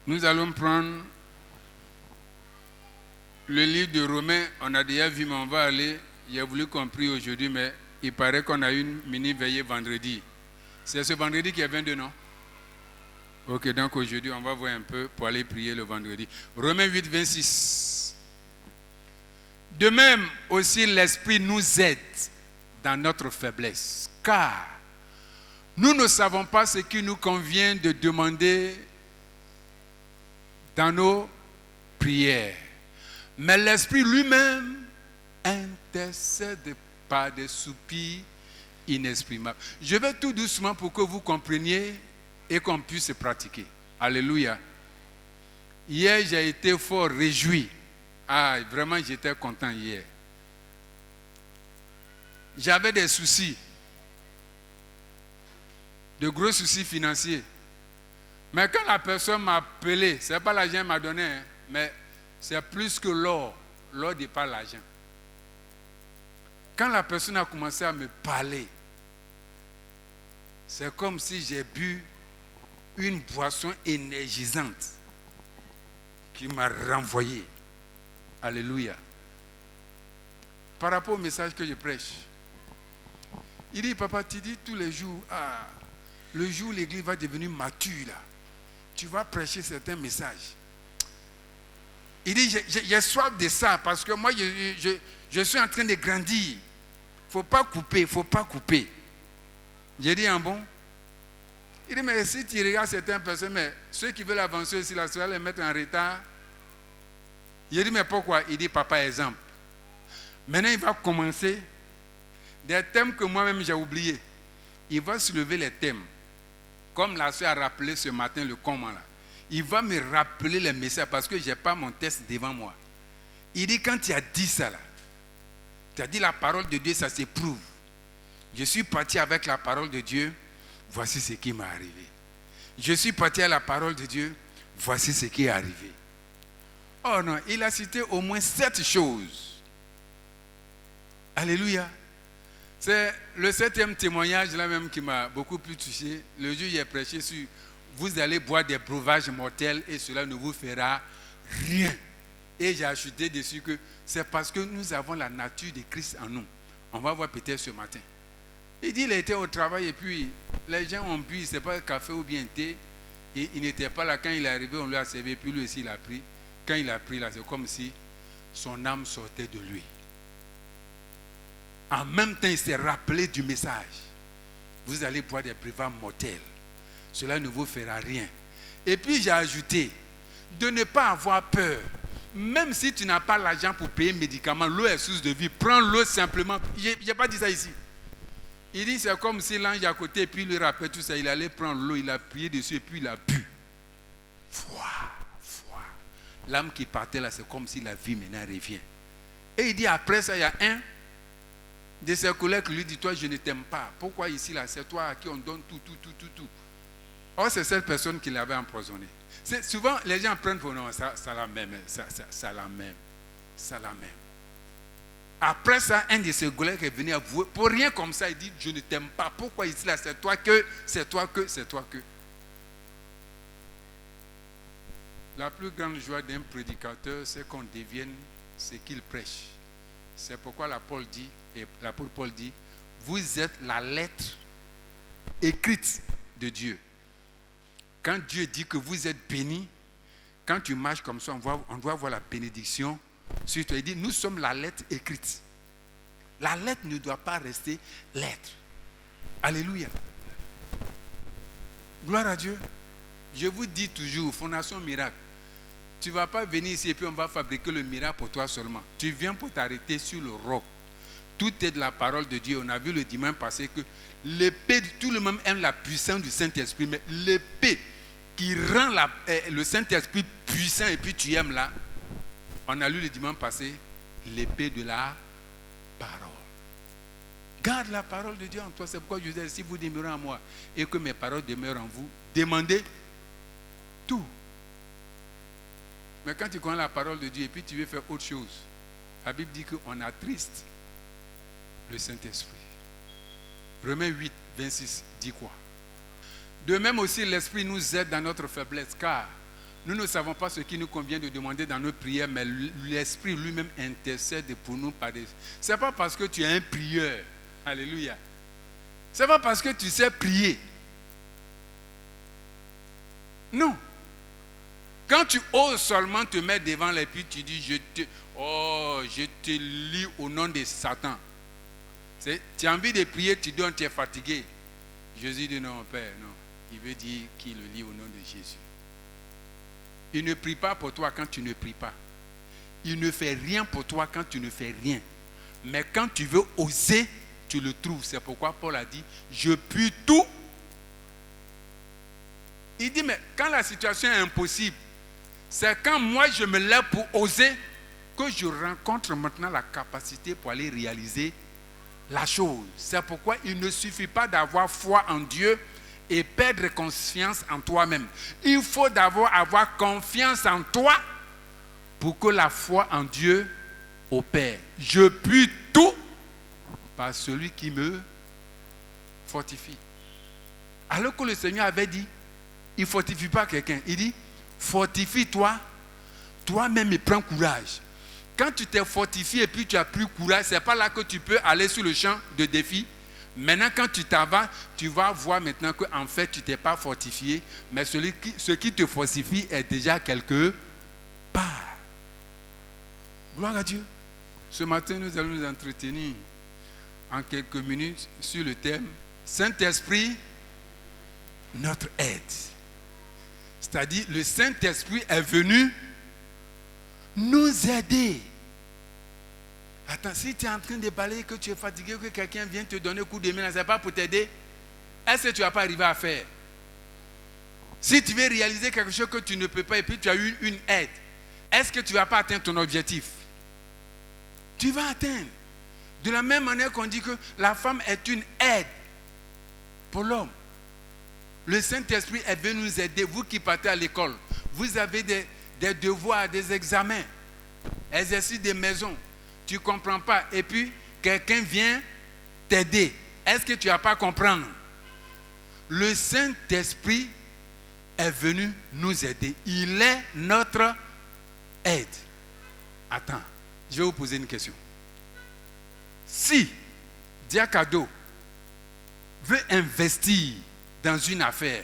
Nous allons prendre le livre de Romains. On a déjà vu, mais on va aller. J'ai voulu qu'on prie aujourd'hui, mais il paraît qu'on a une mini-veillée vendredi. C'est ce vendredi qui est 22, non? Ok, donc aujourd'hui, on va voir un peu pour aller prier le vendredi. Romains 8, 26. De même aussi, l'Esprit nous aide dans notre faiblesse, car nous ne savons pas ce qu'il nous convient de demander dans nos prières. Mais l'Esprit lui-même intercède par des soupirs inexprimables. Je vais tout doucement pour que vous compreniez et qu'on puisse pratiquer. Alléluia. Hier, j'ai été fort réjoui. Ah, vraiment, j'étais content hier. J'avais des soucis. De gros soucis financiers. Mais quand la personne m'a appelé, ce n'est pas l'argent qu'elle m'a donné, hein, mais c'est plus que l'or. L'or n'est pas l'argent. Quand la personne a commencé à me parler, c'est comme si j'ai bu une boisson énergisante qui m'a renvoyé. Alléluia. Par rapport au message que je prêche, il dit, papa, tu dis tous les jours, le jour où l'église va devenir mature, là, tu vas prêcher certains messages. Il dit, j'ai soif de ça parce que moi, je suis en train de grandir. Il ne faut pas couper, il ne faut pas couper. J'ai dit, bon? Il dit, mais si tu regardes certaines personnes, mais ceux qui veulent avancer aussi, là, tu vas les mettre en retard. J'ai dit, mais pourquoi? Il dit, papa, exemple. Maintenant, il va commencer des thèmes que moi-même j'ai oubliés. Il va soulever les thèmes. Comme la soeur a rappelé ce matin le comment là. Il va me rappeler les messages parce que je n'ai pas mon texte devant moi. Il dit, quand tu as dit ça là, tu as dit la parole de Dieu, ça s'éprouve. Je suis parti avec la parole de Dieu, voici ce qui m'est arrivé. Je suis parti à la parole de Dieu, voici ce qui est arrivé. Oh non, il a cité au moins 7 choses. Alléluia. C'est le 7e témoignage là même qui m'a beaucoup plus touché. Le jour où j'ai prêché sur vous allez boire des breuvages mortels et cela ne vous fera rien. Et j'ai ajouté dessus que c'est parce que nous avons la nature de Christ en nous. On va voir peut-être ce matin. Il dit il était au travail et puis les gens ont bu, c'est pas café ou bien thé. Et il n'était pas là quand il est arrivé, on lui a servi, puis lui aussi il a pris. Quand il a pris là, c'est comme si son âme sortait de lui. En même temps, il s'est rappelé du message. Vous allez boire des breuvages mortels. Cela ne vous fera rien. Et puis j'ai ajouté, de ne pas avoir peur. Même si tu n'as pas l'argent pour payer médicaments, l'eau est source de vie. Prends l'eau simplement. Je n'ai pas dit ça ici. Il dit, c'est comme si l'ange à côté, et puis il lui rappelle tout ça. Il allait prendre l'eau, il a prié dessus, et puis il a bu. Foi. L'âme qui partait là, c'est comme si la vie maintenant revient. Et il dit, après ça, il y a un de ses collègues qui lui dit, toi, je ne t'aime pas. Pourquoi ici, là, c'est toi à qui on donne tout. Or, c'est cette personne qui l'avait empoisonné. Souvent, les gens prennent pour non, ça la même. Après ça, un de ses collègues est venu avouer, pour rien comme ça, il dit, je ne t'aime pas. Pourquoi ici, là, c'est toi que. La plus grande joie d'un prédicateur, c'est qu'on devienne ce qu'il prêche. C'est pourquoi l'apôtre Paul dit, vous êtes la lettre écrite de Dieu. Quand Dieu dit que vous êtes bénis, quand tu marches comme ça, on doit voir la bénédiction sur toi. Il dit, nous sommes la lettre écrite. La lettre ne doit pas rester lettre. Alléluia. Gloire à Dieu. Je vous dis toujours, Fondation Miracle, tu ne vas pas venir ici et puis on va fabriquer le miracle pour toi seulement. Tu viens pour t'arrêter sur le roc. Tout est de la parole de Dieu. On a vu le dimanche passé que l'épée, tout le monde aime la puissance du Saint-Esprit, mais l'épée qui rend le Saint-Esprit puissant et puis tu aimes là, on a lu le dimanche passé, l'épée de la parole. Garde la parole de Dieu en toi. C'est pourquoi je dis, si vous demeurez en moi et que mes paroles demeurent en vous, demandez tout. Mais quand tu connais la parole de Dieu et puis tu veux faire autre chose, la Bible dit qu'on attriste le Saint-Esprit. Romains 8, 26 dit quoi? De même aussi, l'Esprit nous aide dans notre faiblesse, car Nous ne savons pas ce qu'il nous convient de demander dans nos prières, mais l'Esprit lui-même intercède pour nous par des... Ce n'est pas parce que tu es un prieur. Alléluia. Ce n'est pas parce que tu sais prier. Non. Quand tu oses seulement te mettre devant les puis tu dis, je te lis au nom de Satan. Tu as envie de prier, tu donnes, tu es fatigué. Jésus dit non, Père, non. Il veut dire qu'il le lit au nom de Jésus. Il ne prie pas pour toi quand tu ne pries pas. Il ne fait rien pour toi quand tu ne fais rien. Mais quand tu veux oser, tu le trouves. C'est pourquoi Paul a dit, je puis tout. Il dit, mais quand la situation est impossible, c'est quand moi je me lève pour oser que je rencontre maintenant la capacité pour aller réaliser la chose. C'est pourquoi il ne suffit pas d'avoir foi en Dieu et perdre confiance en toi-même. Il faut d'abord avoir confiance en toi pour que la foi en Dieu opère. Je puis tout par celui qui me fortifie. Alors que le Seigneur avait dit, il ne fortifie pas quelqu'un. Il dit, fortifie-toi, toi-même et prends courage. Quand tu t'es fortifié et puis tu as plus courage, ce n'est pas là que tu peux aller sur le champ de défi. Maintenant, quand tu t'en vas, tu vas voir maintenant qu'en fait, tu ne t'es pas fortifié, mais ce qui te fortifie est déjà quelque part. Gloire à Dieu. Ce matin, nous allons nous entretenir en quelques minutes sur le thème Saint-Esprit, notre aide. C'est-à-dire, le Saint-Esprit est venu nous aider. Attends, si tu es en train de balayer, que tu es fatigué, que quelqu'un vient te donner un coup de main, ce n'est pas pour t'aider, est-ce que tu ne vas pas arriver à faire? Si tu veux réaliser quelque chose que tu ne peux pas et puis tu as eu une aide, est-ce que tu ne vas pas atteindre ton objectif? Tu vas atteindre. De la même manière qu'on dit que la femme est une aide pour l'homme. Le Saint-Esprit est venu nous aider. Vous qui partez à l'école, vous avez des devoirs, des examens, exercices de maison. Tu ne comprends pas. Et puis, quelqu'un vient t'aider. Est-ce que tu ne vas pas comprendre? Le Saint-Esprit est venu nous aider. Il est notre aide. Attends, je vais vous poser une question. Si Diakado veut investir dans une affaire,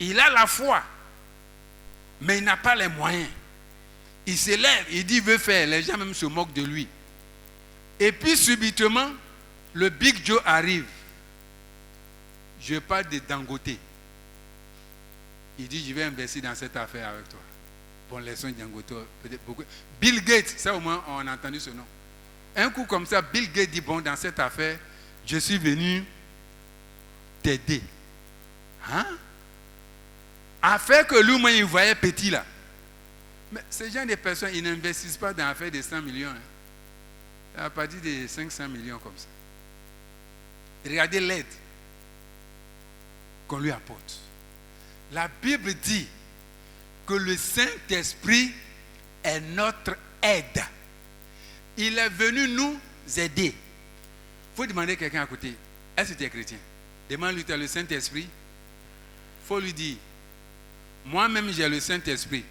il a la foi, mais il n'a pas les moyens. Il se lève, il dit il veut faire, les gens même se moquent de lui. Et puis subitement, le Big Joe arrive. Je parle de Dangote. Il dit je vais investir dans cette affaire avec toi. Bon, laissons Dangote, peut-être beaucoup. Bill Gates, ça au moins on a entendu ce nom. Un coup comme ça, Bill Gates dit bon, dans cette affaire, je suis venu t'aider. Hein? Affaire que lui-même il voyait petit là. Mais ces gens de personnes, ils n'investissent pas dans l'affaire de 100 millions. Hein. À partir de 500 millions comme ça. Regardez l'aide qu'on lui apporte. La Bible dit que le Saint-Esprit est notre aide. Il est venu nous aider. Il faut demander à quelqu'un à côté, est-ce que tu es chrétien? Demande-lui, tu as le Saint-Esprit. Il faut lui dire, moi-même j'ai le Saint-Esprit.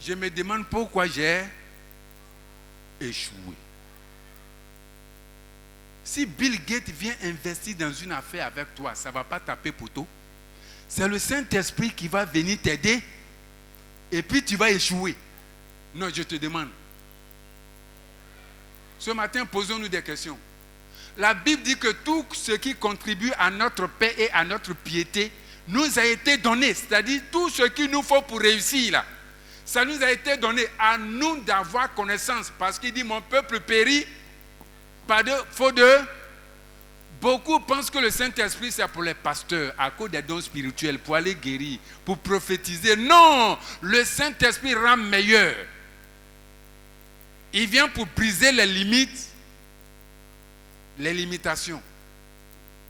Je me demande pourquoi j'ai échoué. Si Bill Gates vient investir dans une affaire avec toi, ça ne va pas taper poteau. C'est le Saint-Esprit qui va venir t'aider et puis tu vas échouer. Non, je te demande. Ce matin, posons-nous des questions. La Bible dit que tout ce qui contribue à notre paix et à notre piété nous a été donné. C'est-à-dire tout ce qu'il nous faut pour réussir là. Ça nous a été donné à nous d'avoir connaissance. Parce qu'il dit, mon peuple périt par faute de... Beaucoup pensent que le Saint-Esprit, c'est pour les pasteurs, à cause des dons spirituels, pour aller guérir, pour prophétiser. Non! Le Saint-Esprit rend meilleur. Il vient pour briser les limites, les limitations,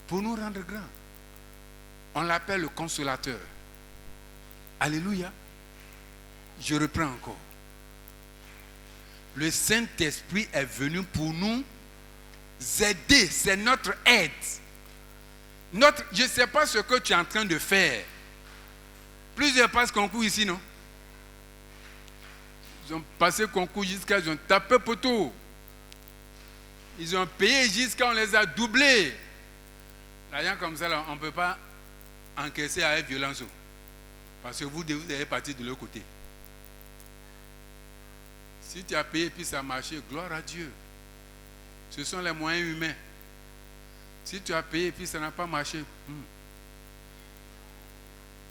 pour nous rendre grands. On l'appelle le consolateur. Alléluia. Je reprends encore. Le Saint-Esprit est venu pour nous aider. C'est notre aide. Je ne sais pas ce que tu es en train de faire. Plusieurs passent concours ici, non? Ils ont passé concours jusqu'à... Ils ont tapé poteau. Ils ont payé jusqu'à... On les a doublés. L'argent comme ça, là, on ne peut pas encaisser avec violence. Parce que vous devez partir de l'autre côté. Si tu as payé et puis ça a marché, gloire à Dieu. Ce sont les moyens humains. Si tu as payé et puis ça n'a pas marché.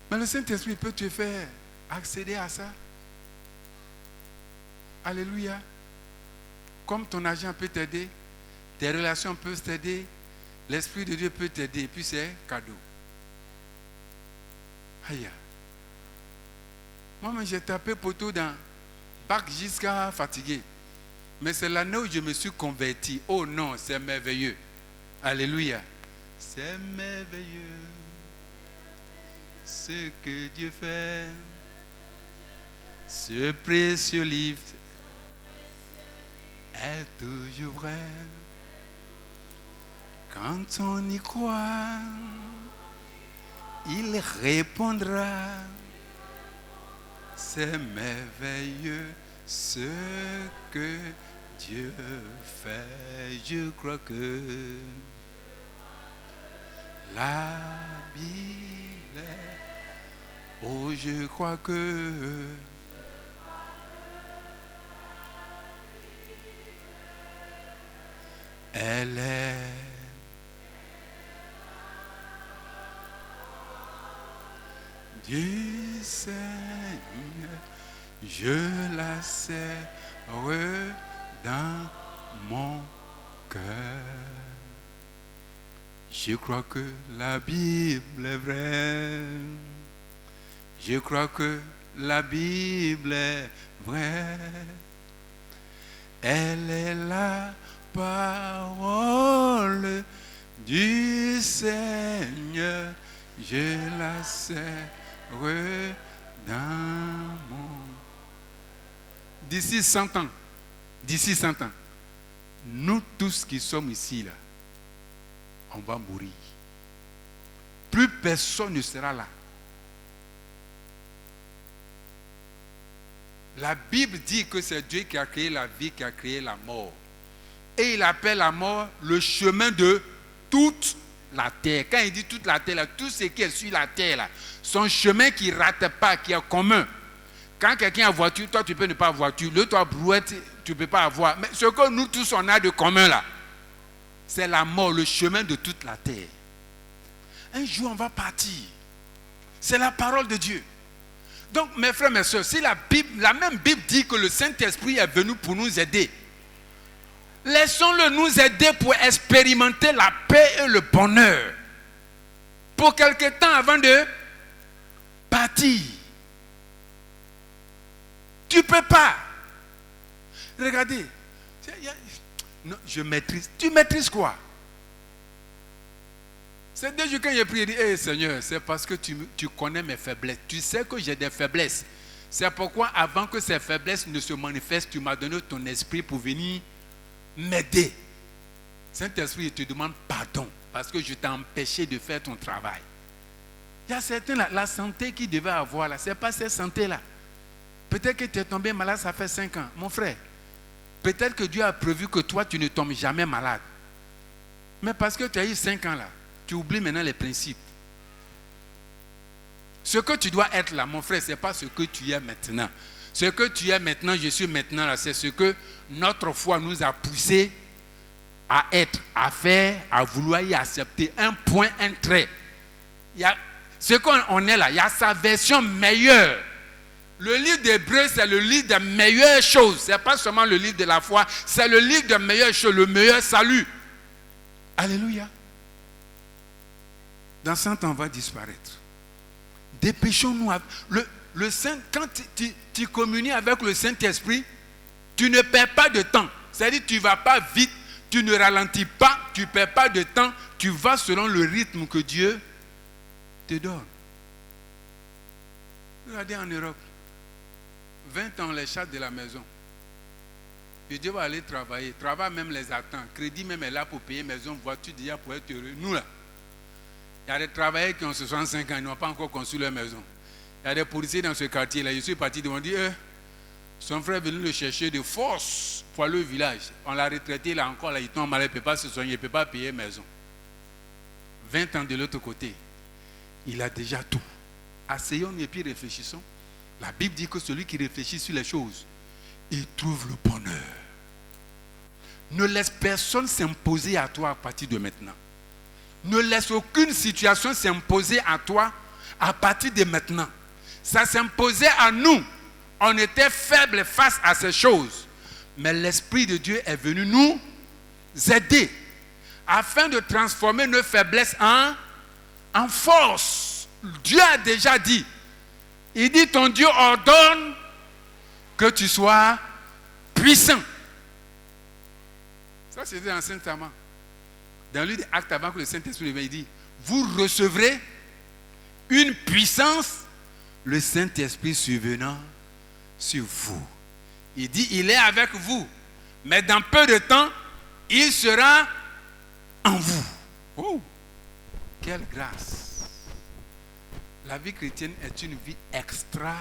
Mais le Saint-Esprit peut te faire accéder à ça. Alléluia. Comme ton argent peut t'aider, tes relations peuvent t'aider, l'Esprit de Dieu peut t'aider, et puis c'est cadeau. Aïe. Moi, j'ai tapé poteau dans bac jusqu'à fatigué. Mais c'est l'année où je me suis converti. Oh non, c'est merveilleux. Alléluia. C'est merveilleux ce que Dieu fait. Ce précieux livre est toujours vrai. Quand on y croit, il répondra. C'est merveilleux ce que Dieu fait. Je crois que la Bible est... Oh, je crois que... Elle est... du Seigneur, je la serre dans mon cœur. Je crois que la Bible est vraie. Je crois que la Bible est vraie. Elle est la parole du Seigneur. Je la serre dans mon... D'ici 100 ans, nous tous qui sommes ici, là, on va mourir. Plus personne ne sera là. La Bible dit que c'est Dieu qui a créé la vie, qui a créé la mort. Et il appelle la mort le chemin de toute la terre. Quand il dit toute la terre, là, tout ce qui est sur la terre, là, son chemin qui ne rate pas, qui est commun. Quand quelqu'un a voiture, toi tu peux ne pas avoir voiture. Le toi brouette, tu ne peux pas avoir. Mais ce que nous tous on a de commun là, c'est la mort, le chemin de toute la terre. Un jour on va partir. C'est la parole de Dieu. Donc mes frères, mes soeurs, si la même Bible dit que le Saint-Esprit est venu pour nous aider, laissons-le nous aider pour expérimenter la paix et le bonheur. Pour quelque temps avant de partir. Tu ne peux pas. Regardez. Non, je maîtrise. Tu maîtrises quoi? C'est deux jours quand j'ai prié, il dit, hey, Seigneur, c'est parce que tu connais mes faiblesses. Tu sais que j'ai des faiblesses. C'est pourquoi avant que ces faiblesses ne se manifestent, tu m'as donné ton esprit pour venir m'aider. Saint-Esprit, je te demande pardon parce que je t'ai empêché de faire ton travail. Il y a certains là, la santé qu'ils devaient avoir là, ce n'est pas cette santé-là. Peut-être que tu es tombé malade, ça fait 5 ans. Mon frère, peut-être que Dieu a prévu que toi, tu ne tombes jamais malade. Mais parce que tu as eu 5 ans là, tu oublies maintenant les principes. Ce que tu dois être là, mon frère, ce n'est pas ce que tu es maintenant. Ce que tu es maintenant, je suis maintenant là, c'est ce que notre foi nous a poussé à être, à faire, à vouloir y accepter. Un point, un trait. Ce qu'on est là, il y a sa version meilleure. Le livre d'Hébreux, c'est le livre des meilleures choses. Ce n'est pas seulement le livre de la foi, c'est le livre des meilleures choses, le meilleur salut. Alléluia. Dans 100 ans, on va disparaître. Dépêchons-nous. Quand tu communies avec le Saint-Esprit, tu ne perds pas de temps. C'est-à-dire tu ne vas pas vite, tu ne ralentis pas, tu ne perds pas de temps. Tu vas selon le rythme que Dieu te donne. Regardez en Europe. 20 ans, on les chasse de la maison. Et Dieu va aller travailler. Travail même les attend. Crédit même est là pour payer maison, voiture déjà pour être heureux. Nous là, il y a des travailleurs qui ont 65 ans, ils n'ont pas encore construit leur maison. Il y a des policiers dans ce quartier-là. Je suis parti demander, son frère est venu le chercher de force pour aller au village. On l'a retraité là encore, là, il tombe malade, il ne peut pas se soigner, il ne peut pas payer maison. 20 ans de l'autre côté, il a déjà tout. Asseyons-nous et puis réfléchissons. La Bible dit que celui qui réfléchit sur les choses, il trouve le bonheur. Ne laisse personne s'imposer à toi à partir de maintenant. Ne laisse aucune situation s'imposer à toi à partir de maintenant. Ça s'imposait à nous. On était faibles face à ces choses. Mais l'Esprit de Dieu est venu nous aider afin de transformer nos faiblesses en force. Dieu a déjà dit. Il dit, ton Dieu ordonne que tu sois puissant. Ça, c'était dans l'Ancien Testament. Dans le livre des Actes, avant que le Saint-Esprit vienne, il dit, vous recevrez une puissance, le Saint-Esprit survenant sur vous. Il dit, il est avec vous, mais dans peu de temps, il sera en vous. Oh, quelle grâce! La vie chrétienne est une vie extraordinaire.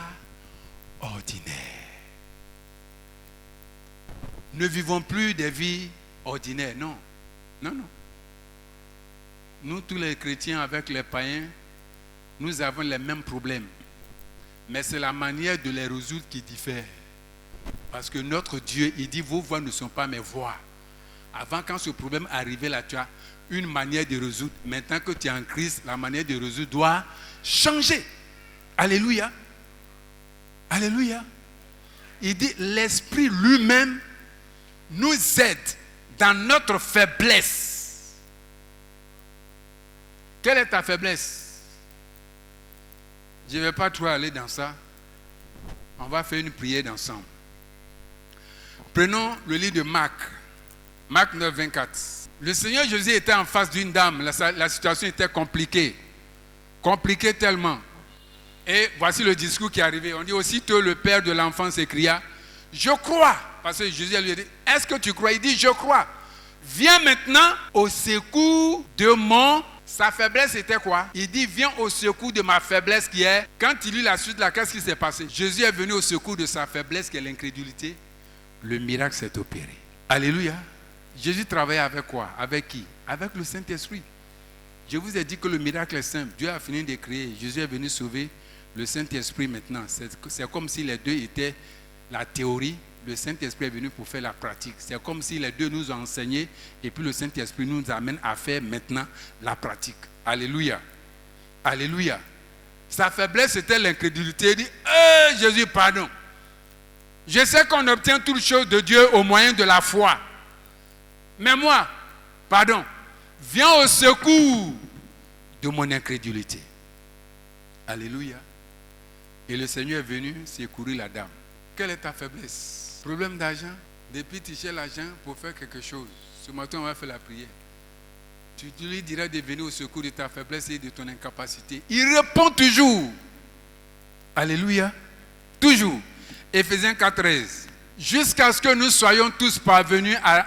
Ne vivons plus des vies ordinaires, non. Non, non. Nous, tous les chrétiens, avec les païens, nous avons les mêmes problèmes. Mais c'est la manière de les résoudre qui diffère. Parce que notre Dieu, il dit, vos voix ne sont pas mes voix. Avant, quand ce problème arrivait là, tu as une manière de résoudre. Maintenant que tu es en Christ, la manière de résoudre doit changer. Alléluia. Alléluia. Il dit, l'Esprit lui-même nous aide dans notre faiblesse. Quelle est ta faiblesse? Je ne vais pas trop aller dans ça. On va faire une prière ensemble. Prenons le livre de Marc. Marc 9, 24. Le Seigneur Jésus était en face d'une dame. La situation était compliquée. Compliquée tellement. Et voici le discours qui est arrivé. On dit, aussitôt le père de l'enfant s'écria, je crois. Parce que Jésus lui a dit, est-ce que tu crois? Il dit, je crois. Viens maintenant au secours de mon... Sa faiblesse était quoi? Il dit, viens au secours de ma faiblesse qui est... Quand il lit la suite là, qu'est-ce qui s'est passé? Jésus est venu au secours de sa faiblesse qui est l'incrédulité. Le miracle s'est opéré. Alléluia. Jésus travaillait avec quoi? Avec qui? Avec le Saint-Esprit. Je vous ai dit que le miracle est simple. Dieu a fini de créer. Jésus est venu sauver le Saint-Esprit maintenant. C'est comme si les deux étaient la théorie. Le Saint-Esprit est venu pour faire la pratique. C'est comme si les deux nous ont enseigné et puis le Saint-Esprit nous amène à faire maintenant la pratique. Alléluia. Alléluia. Sa faiblesse était l'incrédulité. Il dit, Jésus, pardon. Je sais qu'on obtient toutes choses de Dieu au moyen de la foi. Mais moi, pardon, viens au secours de mon incrédulité. Alléluia. Et le Seigneur est venu secourir la dame. Quelle est ta faiblesse? Problème d'argent? Depuis tu cherches l'argent pour faire quelque chose. Ce matin, on va faire la prière. Tu lui diras de venir au secours de ta faiblesse et de ton incapacité. Il répond toujours. Alléluia. Toujours. Éphésiens 4:13. Jusqu'à ce que nous soyons tous parvenus à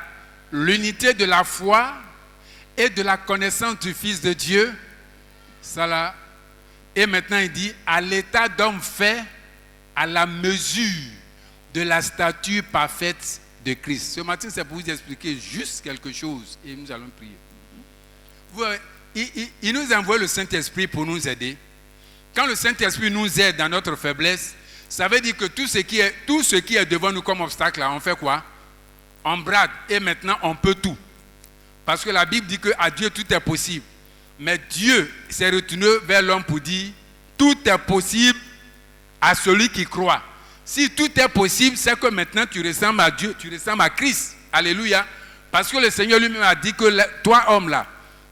l'unité de la foi et de la connaissance du Fils de Dieu. Ça là. Et maintenant il dit, à l'état d'homme fait à la mesure de la stature parfaite de Christ. Ce matin, c'est pour vous expliquer juste quelque chose et nous allons prier. Il nous envoie le Saint-Esprit pour nous aider. Quand le Saint-Esprit nous aide dans notre faiblesse, ça veut dire que tout ce qui est devant nous comme obstacle, là, on fait quoi? On brade et maintenant on peut tout. Parce que la Bible dit qu'à Dieu tout est possible. Mais Dieu s'est retourné vers l'homme pour dire, tout est possible à celui qui croit. Si tout est possible, c'est que maintenant tu ressembles à Dieu, tu ressembles à Christ. Alléluia. Parce que le Seigneur lui-même a dit que toi, homme là,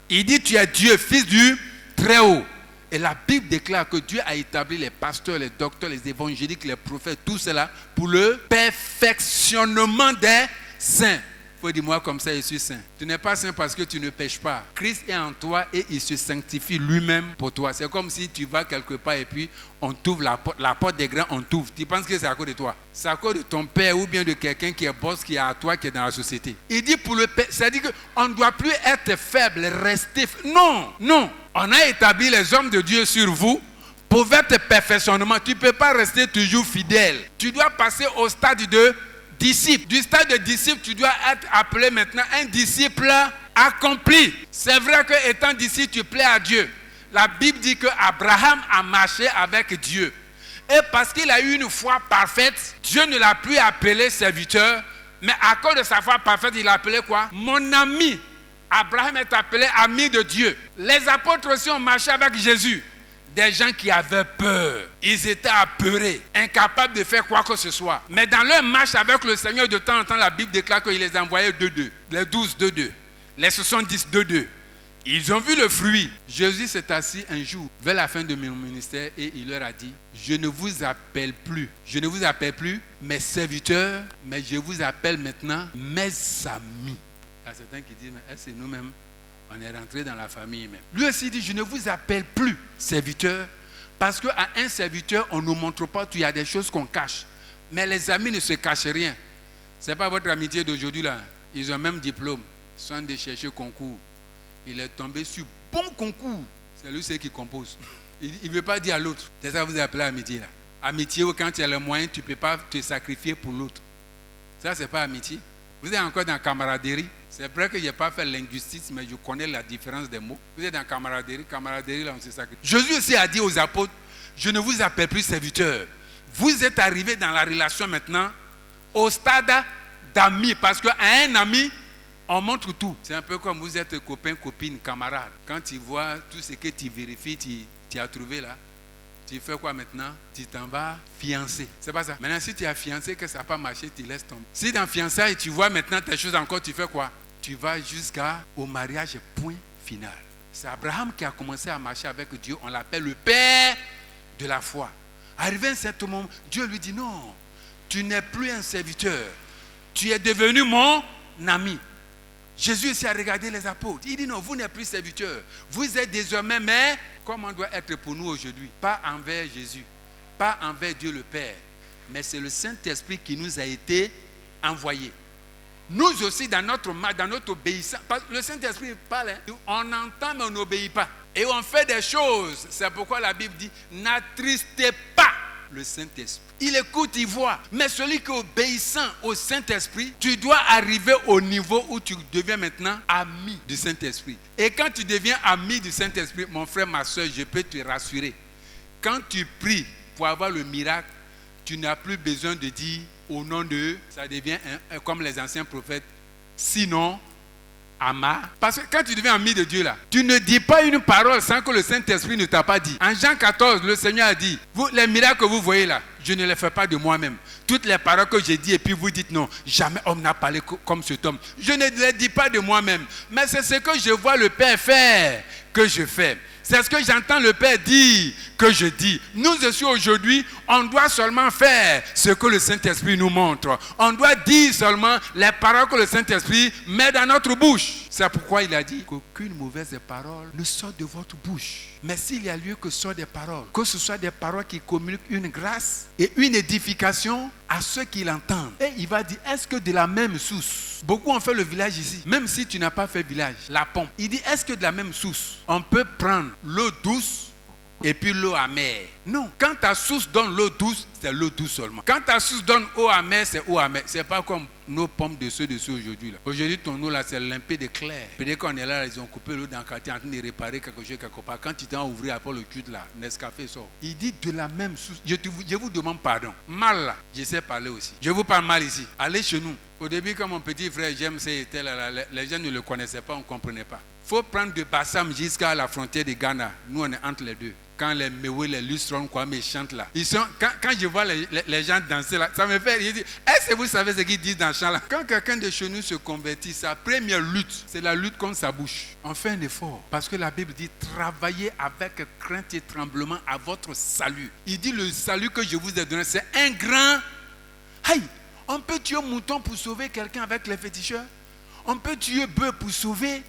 il dit tu es Dieu, fils du Très-Haut. Et la Bible déclare que Dieu a établi les pasteurs, les docteurs, les évangéliques, les prophètes, tout cela pour le perfectionnement des saints. Il faut dire moi comme ça, je suis saint. Tu n'es pas saint parce que tu ne pêches pas. Christ est en toi et il se sanctifie lui-même pour toi. C'est comme si tu vas quelque part et puis on t'ouvre la porte des grands, on t'ouvre. Tu penses que c'est à cause de toi? C'est à cause de ton père ou bien de quelqu'un qui est boss, qui est à toi, qui est dans la société. Il dit pour le père, c'est-à-dire qu'on ne doit plus être faible, rester faible. Non, non. On a établi les hommes de Dieu sur vous Pour votre perfectionnement, tu ne peux pas rester toujours fidèle. Tu dois passer au stade de disciple. Du stade de disciple, tu dois être appelé maintenant un disciple accompli. C'est vrai que étant disciple, tu plais à Dieu. La Bible dit que Abraham a marché avec Dieu. Et parce qu'il a eu une foi parfaite, Dieu ne l'a plus appelé serviteur, mais à cause de sa foi parfaite, il l'a appelé quoi? Mon ami. Abraham est appelé ami de Dieu. Les apôtres aussi ont marché avec Jésus. Des gens qui avaient peur. Ils étaient apeurés, incapables de faire quoi que ce soit. Mais dans leur marche avec le Seigneur, de temps en temps, la Bible déclare qu'il les envoyait 2-2. Les 12, 2-2. Les 70, 2-2. Ils ont vu le fruit. Jésus s'est assis un jour, vers la fin de mon ministère, et il leur a dit, je ne vous appelle plus mes serviteurs, mais je vous appelle maintenant mes amis. Il y a certains qui disent, mais c'est nous-mêmes, on est rentrés dans la famille même. Lui aussi dit, je ne vous appelle plus serviteur, parce qu'à un serviteur, on ne nous montre pas qu'il y a des choses qu'on cache. Mais les amis ne se cachent rien. Ce n'est pas votre amitié d'aujourd'hui là. Ils ont même diplôme. Ils sont des chercheurs concours. Il est tombé sur bon concours. C'est lui qui compose. Il ne veut pas dire à l'autre. C'est ça que vous appelez amitié là. Amitié où quand tu as le moyen, tu ne peux pas te sacrifier pour l'autre. Ça, ce n'est pas amitié. Vous êtes encore dans camaraderie. C'est vrai que je n'ai pas fait linguistique, mais je connais la différence des mots. Vous êtes dans camaraderie. Camaraderie, là, on se sacrifie. Jésus aussi a dit aux apôtres, je ne vous appelle plus serviteurs. Vous êtes arrivés dans la relation maintenant au stade d'amis. Parce qu'à un ami, on montre tout. C'est un peu comme vous êtes copain, copine, camarade. Quand tu vois tout ce que tu vérifies, tu as trouvé là, tu fais quoi maintenant? Tu t'en vas fiancer. C'est pas ça. Maintenant, si tu as fiancé, que ça n'a pas marché, tu laisses tomber. Si dans fiançailles, tu vois maintenant tes choses encore, tu fais quoi? Tu vas jusqu'au mariage, point final. C'est Abraham qui a commencé à marcher avec Dieu. On l'appelle le père de la foi. Arrivé à un certain moment, Dieu lui dit, non, tu n'es plus un serviteur. Tu es devenu mon ami. Jésus ici a regardé les apôtres. Il dit non, vous n'êtes plus serviteurs. Vous êtes désormais, mais comme on doit être pour nous aujourd'hui. Pas envers Jésus, pas envers Dieu le Père. Mais c'est le Saint-Esprit qui nous a été envoyé. Nous aussi, dans notre obéissance, parce que le Saint-Esprit parle, hein, on entend mais on n'obéit pas. Et on fait des choses. C'est pourquoi la Bible dit, n'attristez pas le Saint-Esprit. Il écoute, il voit. Mais celui qui est obéissant au Saint-Esprit, tu dois arriver au niveau où tu deviens maintenant ami du Saint-Esprit. Et quand tu deviens ami du Saint-Esprit, mon frère, ma soeur, je peux te rassurer. Quand tu pries pour avoir le miracle, tu n'as plus besoin de dire au nom de, ça devient comme les anciens prophètes, sinon Ama. Parce que quand tu deviens ami de Dieu là, tu ne dis pas une parole sans que le Saint-Esprit ne t'a pas dit. En Jean 14, le Seigneur a dit, les miracles que vous voyez là, je ne les fais pas de moi-même. Toutes les paroles que j'ai dit et puis vous dites non, jamais homme n'a parlé comme cet homme. Je ne les dis pas de moi-même. Mais c'est ce que je vois le Père faire que je fais. C'est ce que j'entends le Père dire que je dis. Nous aussi aujourd'hui, on doit seulement faire ce que le Saint-Esprit nous montre. On doit dire seulement les paroles que le Saint-Esprit met dans notre bouche. C'est pourquoi il a dit qu'aucune mauvaise parole ne sort de votre bouche. Mais s'il y a lieu que sortent des paroles, que ce soit des paroles qui communiquent une grâce et une édification à ceux qui l'entendent. Et il va dire, est-ce que de la même source, beaucoup ont fait le village ici, même si tu n'as pas fait village, la pompe. Il dit, est-ce que de la même source, on peut prendre l'eau douce et puis l'eau amère? Non. Quand ta source donne l'eau douce, c'est l'eau douce seulement. Quand ta source donne eau amère, c'est eau amère. C'est pas comme nos pompes de ceux aujourd'hui. Aujourd'hui, ton eau là, c'est limpide et clair. Peut-être qu'on est là, ils ont coupé l'eau dans le quartier en train de réparer quelque chose quelque part. Quand tu t'en ouvrir après le culte là, Nescafé sort. Il dit de la même source. Je vous demande pardon. Mal là, je sais parler aussi. Je vous parle mal ici. Allez chez nous. Au début, quand mon petit frère James était là, les gens ne le connaissaient pas, on ne comprenait pas. Il faut prendre de Bassam jusqu'à la frontière de Ghana. Nous, on est entre les deux. Quand les Mewe, les Lustron, quoi, mais chantent là. Ils sont, quand je vois les gens danser là, ça me fait rire. Est-ce que vous savez ce qu'ils disent dans le chant là? Quand quelqu'un de chez nous se convertit, sa première lutte, c'est la lutte contre sa bouche. On fait un effort. Parce que la Bible dit, travaillez avec crainte et tremblement à votre salut. Il dit, le salut que je vous ai donné, c'est un grand... Hey, on peut tuer un mouton pour sauver quelqu'un avec les féticheurs. On peut tuer bœuf pour sauver.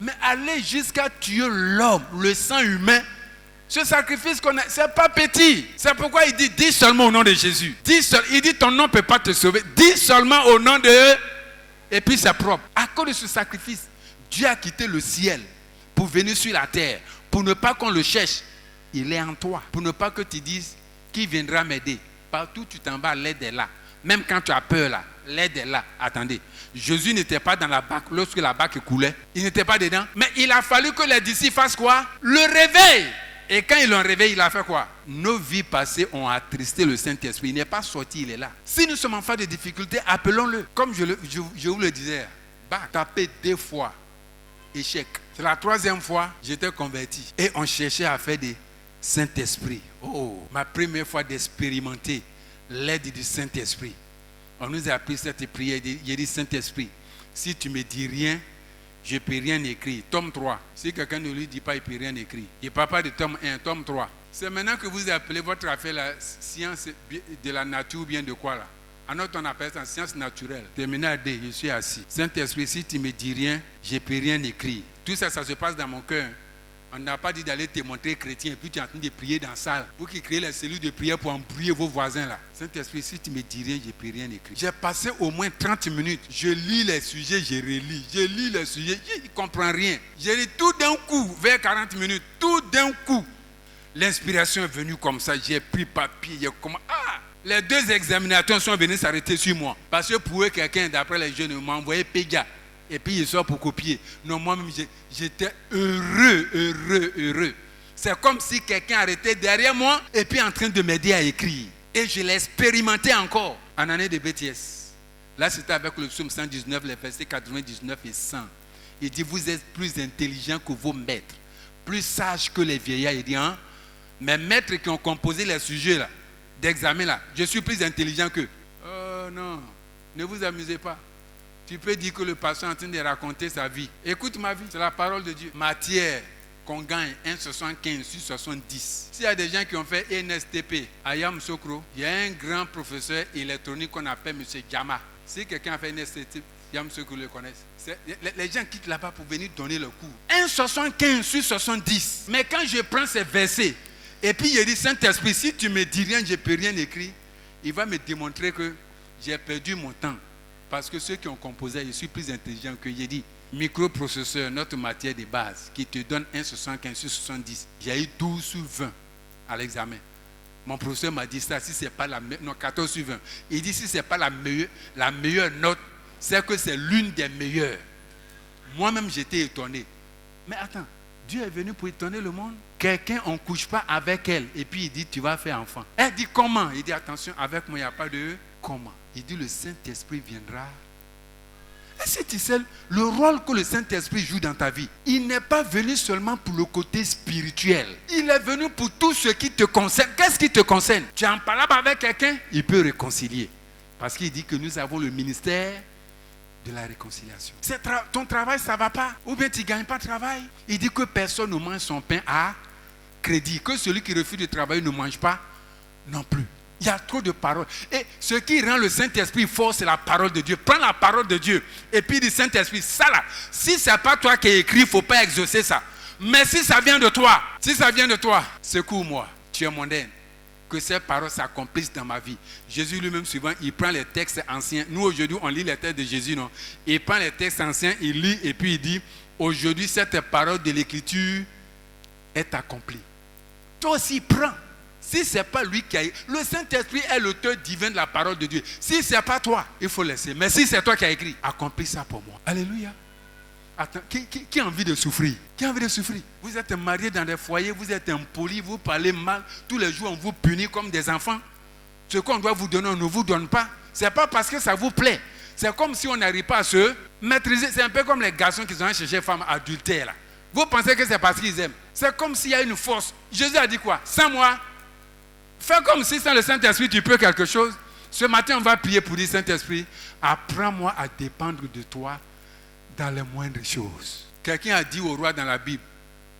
Mais aller jusqu'à tuer l'homme, le sang humain, ce sacrifice qu'on a, c'est pas petit. C'est pourquoi il dit, dis seulement au nom de Jésus. Il dit, ton nom ne peut pas te sauver. Dis seulement au nom de... Et puis c'est propre. À cause de ce sacrifice, Dieu a quitté le ciel pour venir sur la terre. Pour ne pas qu'on le cherche. il est en toi. Pour ne pas que tu dises, qui viendra m'aider? Partout où tu t'en vas, l'aide est là. Même quand tu as peur là, l'aide est là. Attendez, Jésus n'était pas dans la barque lorsque la barque coulait. Il n'était pas dedans. Mais il a fallu que les disciples fassent quoi? Le réveil. Et quand ils l'ont réveillé, il a fait quoi? Nos vies passées ont attristé le Saint-Esprit. Il n'est pas sorti, il est là. Si nous sommes en face de difficultés, appelons-le. Comme je vous le disais, tapez 2 fois. Échec. C'est la 3e fois, j'étais converti. Et on cherchait à faire des Saint-Esprit. Oh, ma première fois d'expérimenter l'aide du Saint-Esprit. On nous a appris cette prière. Il dit, Saint-Esprit, si tu ne me dis rien, je ne peux rien écrire. Tome 3. Si quelqu'un ne lui dit pas, il ne peut rien écrire. Il ne parle pas de tome 1, tome 3. C'est maintenant que vous appelez votre affaire la science de la nature ou bien de quoi là? En autre, on appelle ça science naturelle. Terminal D, je suis assis. Saint-Esprit, si tu ne me dis rien, je ne peux rien écrire. Tout ça, ça se passe dans mon cœur. On n'a pas dit d'aller te montrer chrétien et puis tu es en train de prier dans la salle. Vous qui créez les cellules de prière pour embrouiller vos voisins là. Saint-Esprit, si tu me dis rien, je ne peux rien écrire. J'ai passé au moins 30 minutes. Je lis les sujets, je relis. Je lis les sujets, je ne comprends rien. Je lis tout d'un coup, vers 40 minutes. Tout d'un coup. L'inspiration est venue comme ça. J'ai pris papier. Les 2 examinateurs sont venus s'arrêter sur moi. Parce que pour eux, quelqu'un, d'après les jeunes, m'a envoyé Pédia. Et puis il sort pour copier. Non, moi-même, j'étais heureux. C'est comme si quelqu'un arrêtait derrière moi et puis en train de m'aider à écrire. Et je l'ai expérimenté encore en année de BTS. Là, c'était avec le psaume 119, les versets 99 et 100. Il dit, vous êtes plus intelligents que vos maîtres, plus sages que les vieillards. Il dit, hein, mes maîtres qui ont composé les sujets là, d'examen là, je suis plus intelligent qu'eux. Oh non, ne vous amusez pas. Tu peux dire que le pasteur est en train de raconter sa vie. Écoute ma vie, c'est la parole de Dieu. Matière qu'on gagne 1,75 sur 70. S'il y a des gens qui ont fait NSTP à Yamoussoukro, il y a un grand professeur électronique qu'on appelle M. Djama. Si quelqu'un a fait NSTP, Yamoussoukro le connaissent. Les gens quittent là-bas pour venir donner le cours. 1,75 sur 70. Mais quand je prends ces versets, et puis il dit, Saint-Esprit, si tu me dis rien, je ne peux rien écrire, il va me démontrer que j'ai perdu mon temps. Parce que ceux qui ont composé, je suis plus intelligent que j'ai dit. Microprocesseur, notre matière de base, qui te donne 1,75 sur 70. J'ai eu 12 sur 20 à l'examen. Mon professeur m'a dit ça, si c'est pas la meilleure, non, 14 sur 20. Il dit si ce n'est pas la meilleure note, c'est que c'est l'une des meilleures. Moi-même, j'étais étonné. Mais attends, Dieu est venu pour étonner le monde. Quelqu'un, on ne couche pas avec elle. Et puis il dit, tu vas faire enfant. Elle dit comment? Il dit, attention, avec moi, il n'y a pas de comment. Il dit, le Saint-Esprit viendra. Est-ce que tu sais le rôle que le Saint-Esprit joue dans ta vie? Il n'est pas venu seulement pour le côté spirituel. Il est venu pour tout ce qui te concerne. Qu'est-ce qui te concerne? Tu es en parlant avec quelqu'un, il peut réconcilier. Parce qu'il dit que nous avons le ministère de la réconciliation. Ton travail, ça ne va pas. Ou bien tu ne gagnes pas de travail. Il dit que personne ne mange son pain à crédit. Que celui qui refuse de travailler ne mange pas non plus. Il y a trop de paroles. Et ce qui rend le Saint-Esprit fort, c'est la parole de Dieu. Prends la parole de Dieu. Et puis dit, Saint-Esprit, ça là, si ce n'est pas toi qui as écrit, il ne faut pas exaucer ça. Mais si ça vient de toi, secours-moi. Tu es mondaine. Que ces paroles s'accomplissent dans ma vie. Jésus lui-même, souvent, il prend les textes anciens. Nous, aujourd'hui, on lit les textes de Jésus, non? Il prend les textes anciens, il lit, et puis il dit, aujourd'hui, cette parole de l'Écriture est accomplie. Toi aussi, prends. Si ce n'est pas lui qui a... Le Saint-Esprit est l'auteur divin de la parole de Dieu. Si ce n'est pas toi, il faut laisser. Mais si c'est toi qui as écrit, accomplis ça pour moi. Alléluia. Attends, qui a envie de souffrir? Qui a envie de souffrir? Vous êtes mariés dans des foyers, vous êtes impolis, vous parlez mal. Tous les jours, on vous punit comme des enfants. Ce qu'on doit vous donner, on ne vous donne pas. Ce n'est pas parce que ça vous plaît. C'est comme si on n'arrive pas à se maîtriser. C'est un peu comme les garçons qui sont allés chercher femmes adultères. Là. Vous pensez que c'est parce qu'ils aiment. C'est comme s'il y a une force. Jésus a dit quoi? Sans moi, fais comme si sans le Saint-Esprit, tu peux quelque chose. Ce matin, on va prier pour dire, Saint-Esprit, apprends-moi à dépendre de toi dans les moindres choses. Quelqu'un a dit au roi dans la Bible,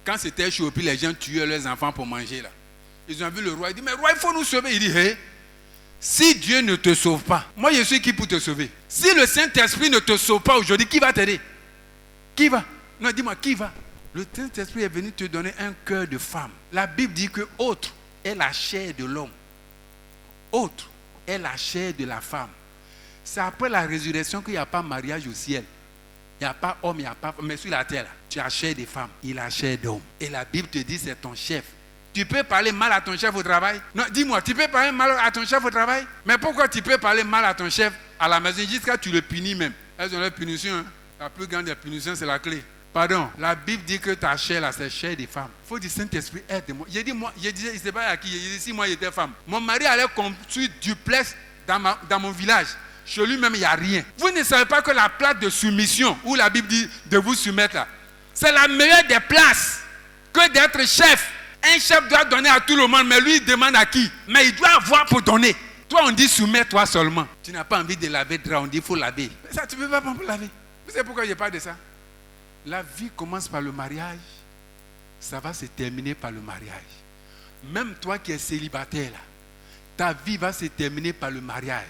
quand c'était chaud, puis les gens tuaient leurs enfants pour manger là. Ils ont vu le roi, il dit, mais roi, il faut nous sauver. Il dit, hey, si Dieu ne te sauve pas, moi je suis qui pour te sauver? Si le Saint-Esprit ne te sauve pas aujourd'hui, qui va t'aider? Qui va? Non, dis-moi, qui va? Le Saint-Esprit est venu te donner un cœur de femme. La Bible dit que autre est la chair de l'homme. Autre est la chair de la femme. C'est après la résurrection qu'il n'y a pas mariage au ciel. Il n'y a pas homme, il n'y a pas femme. Mais sur la terre, là, tu as chair de femme, il a chair d'homme. Et la Bible te dit c'est ton chef Tu peux parler mal à ton chef au travail? Non, dis-moi, tu peux parler mal à ton chef au travail? Mais pourquoi tu peux parler mal à ton chef à la maison jusqu'à tu le punis même? Elles ont leur punition. Hein? La plus grande des punitions, c'est la clé. Pardon, la Bible dit que ta chair là, c'est chair des femmes. Il faut dire Saint-Esprit, aide-moi. Je disais, je ne sais pas à qui, je disais, si moi j'étais femme. Mon mari allait construire duplex dans mon village. Chez lui-même, il n'y a rien. Vous ne savez pas que la place de soumission, où la Bible dit de vous soumettre là, c'est la meilleure des places que d'être chef. Un chef doit donner à tout le monde, mais lui, il demande à qui? Mais il doit avoir pour donner. Toi, on dit soumets-toi seulement. Tu n'as pas envie de laver drap, on dit il faut laver. Mais ça, tu ne peux pas pour laver. Vous savez pourquoi je parle de ça? La vie commence par le mariage, ça va se terminer par le mariage. Même toi qui es célibataire, là, ta vie va se terminer par le mariage.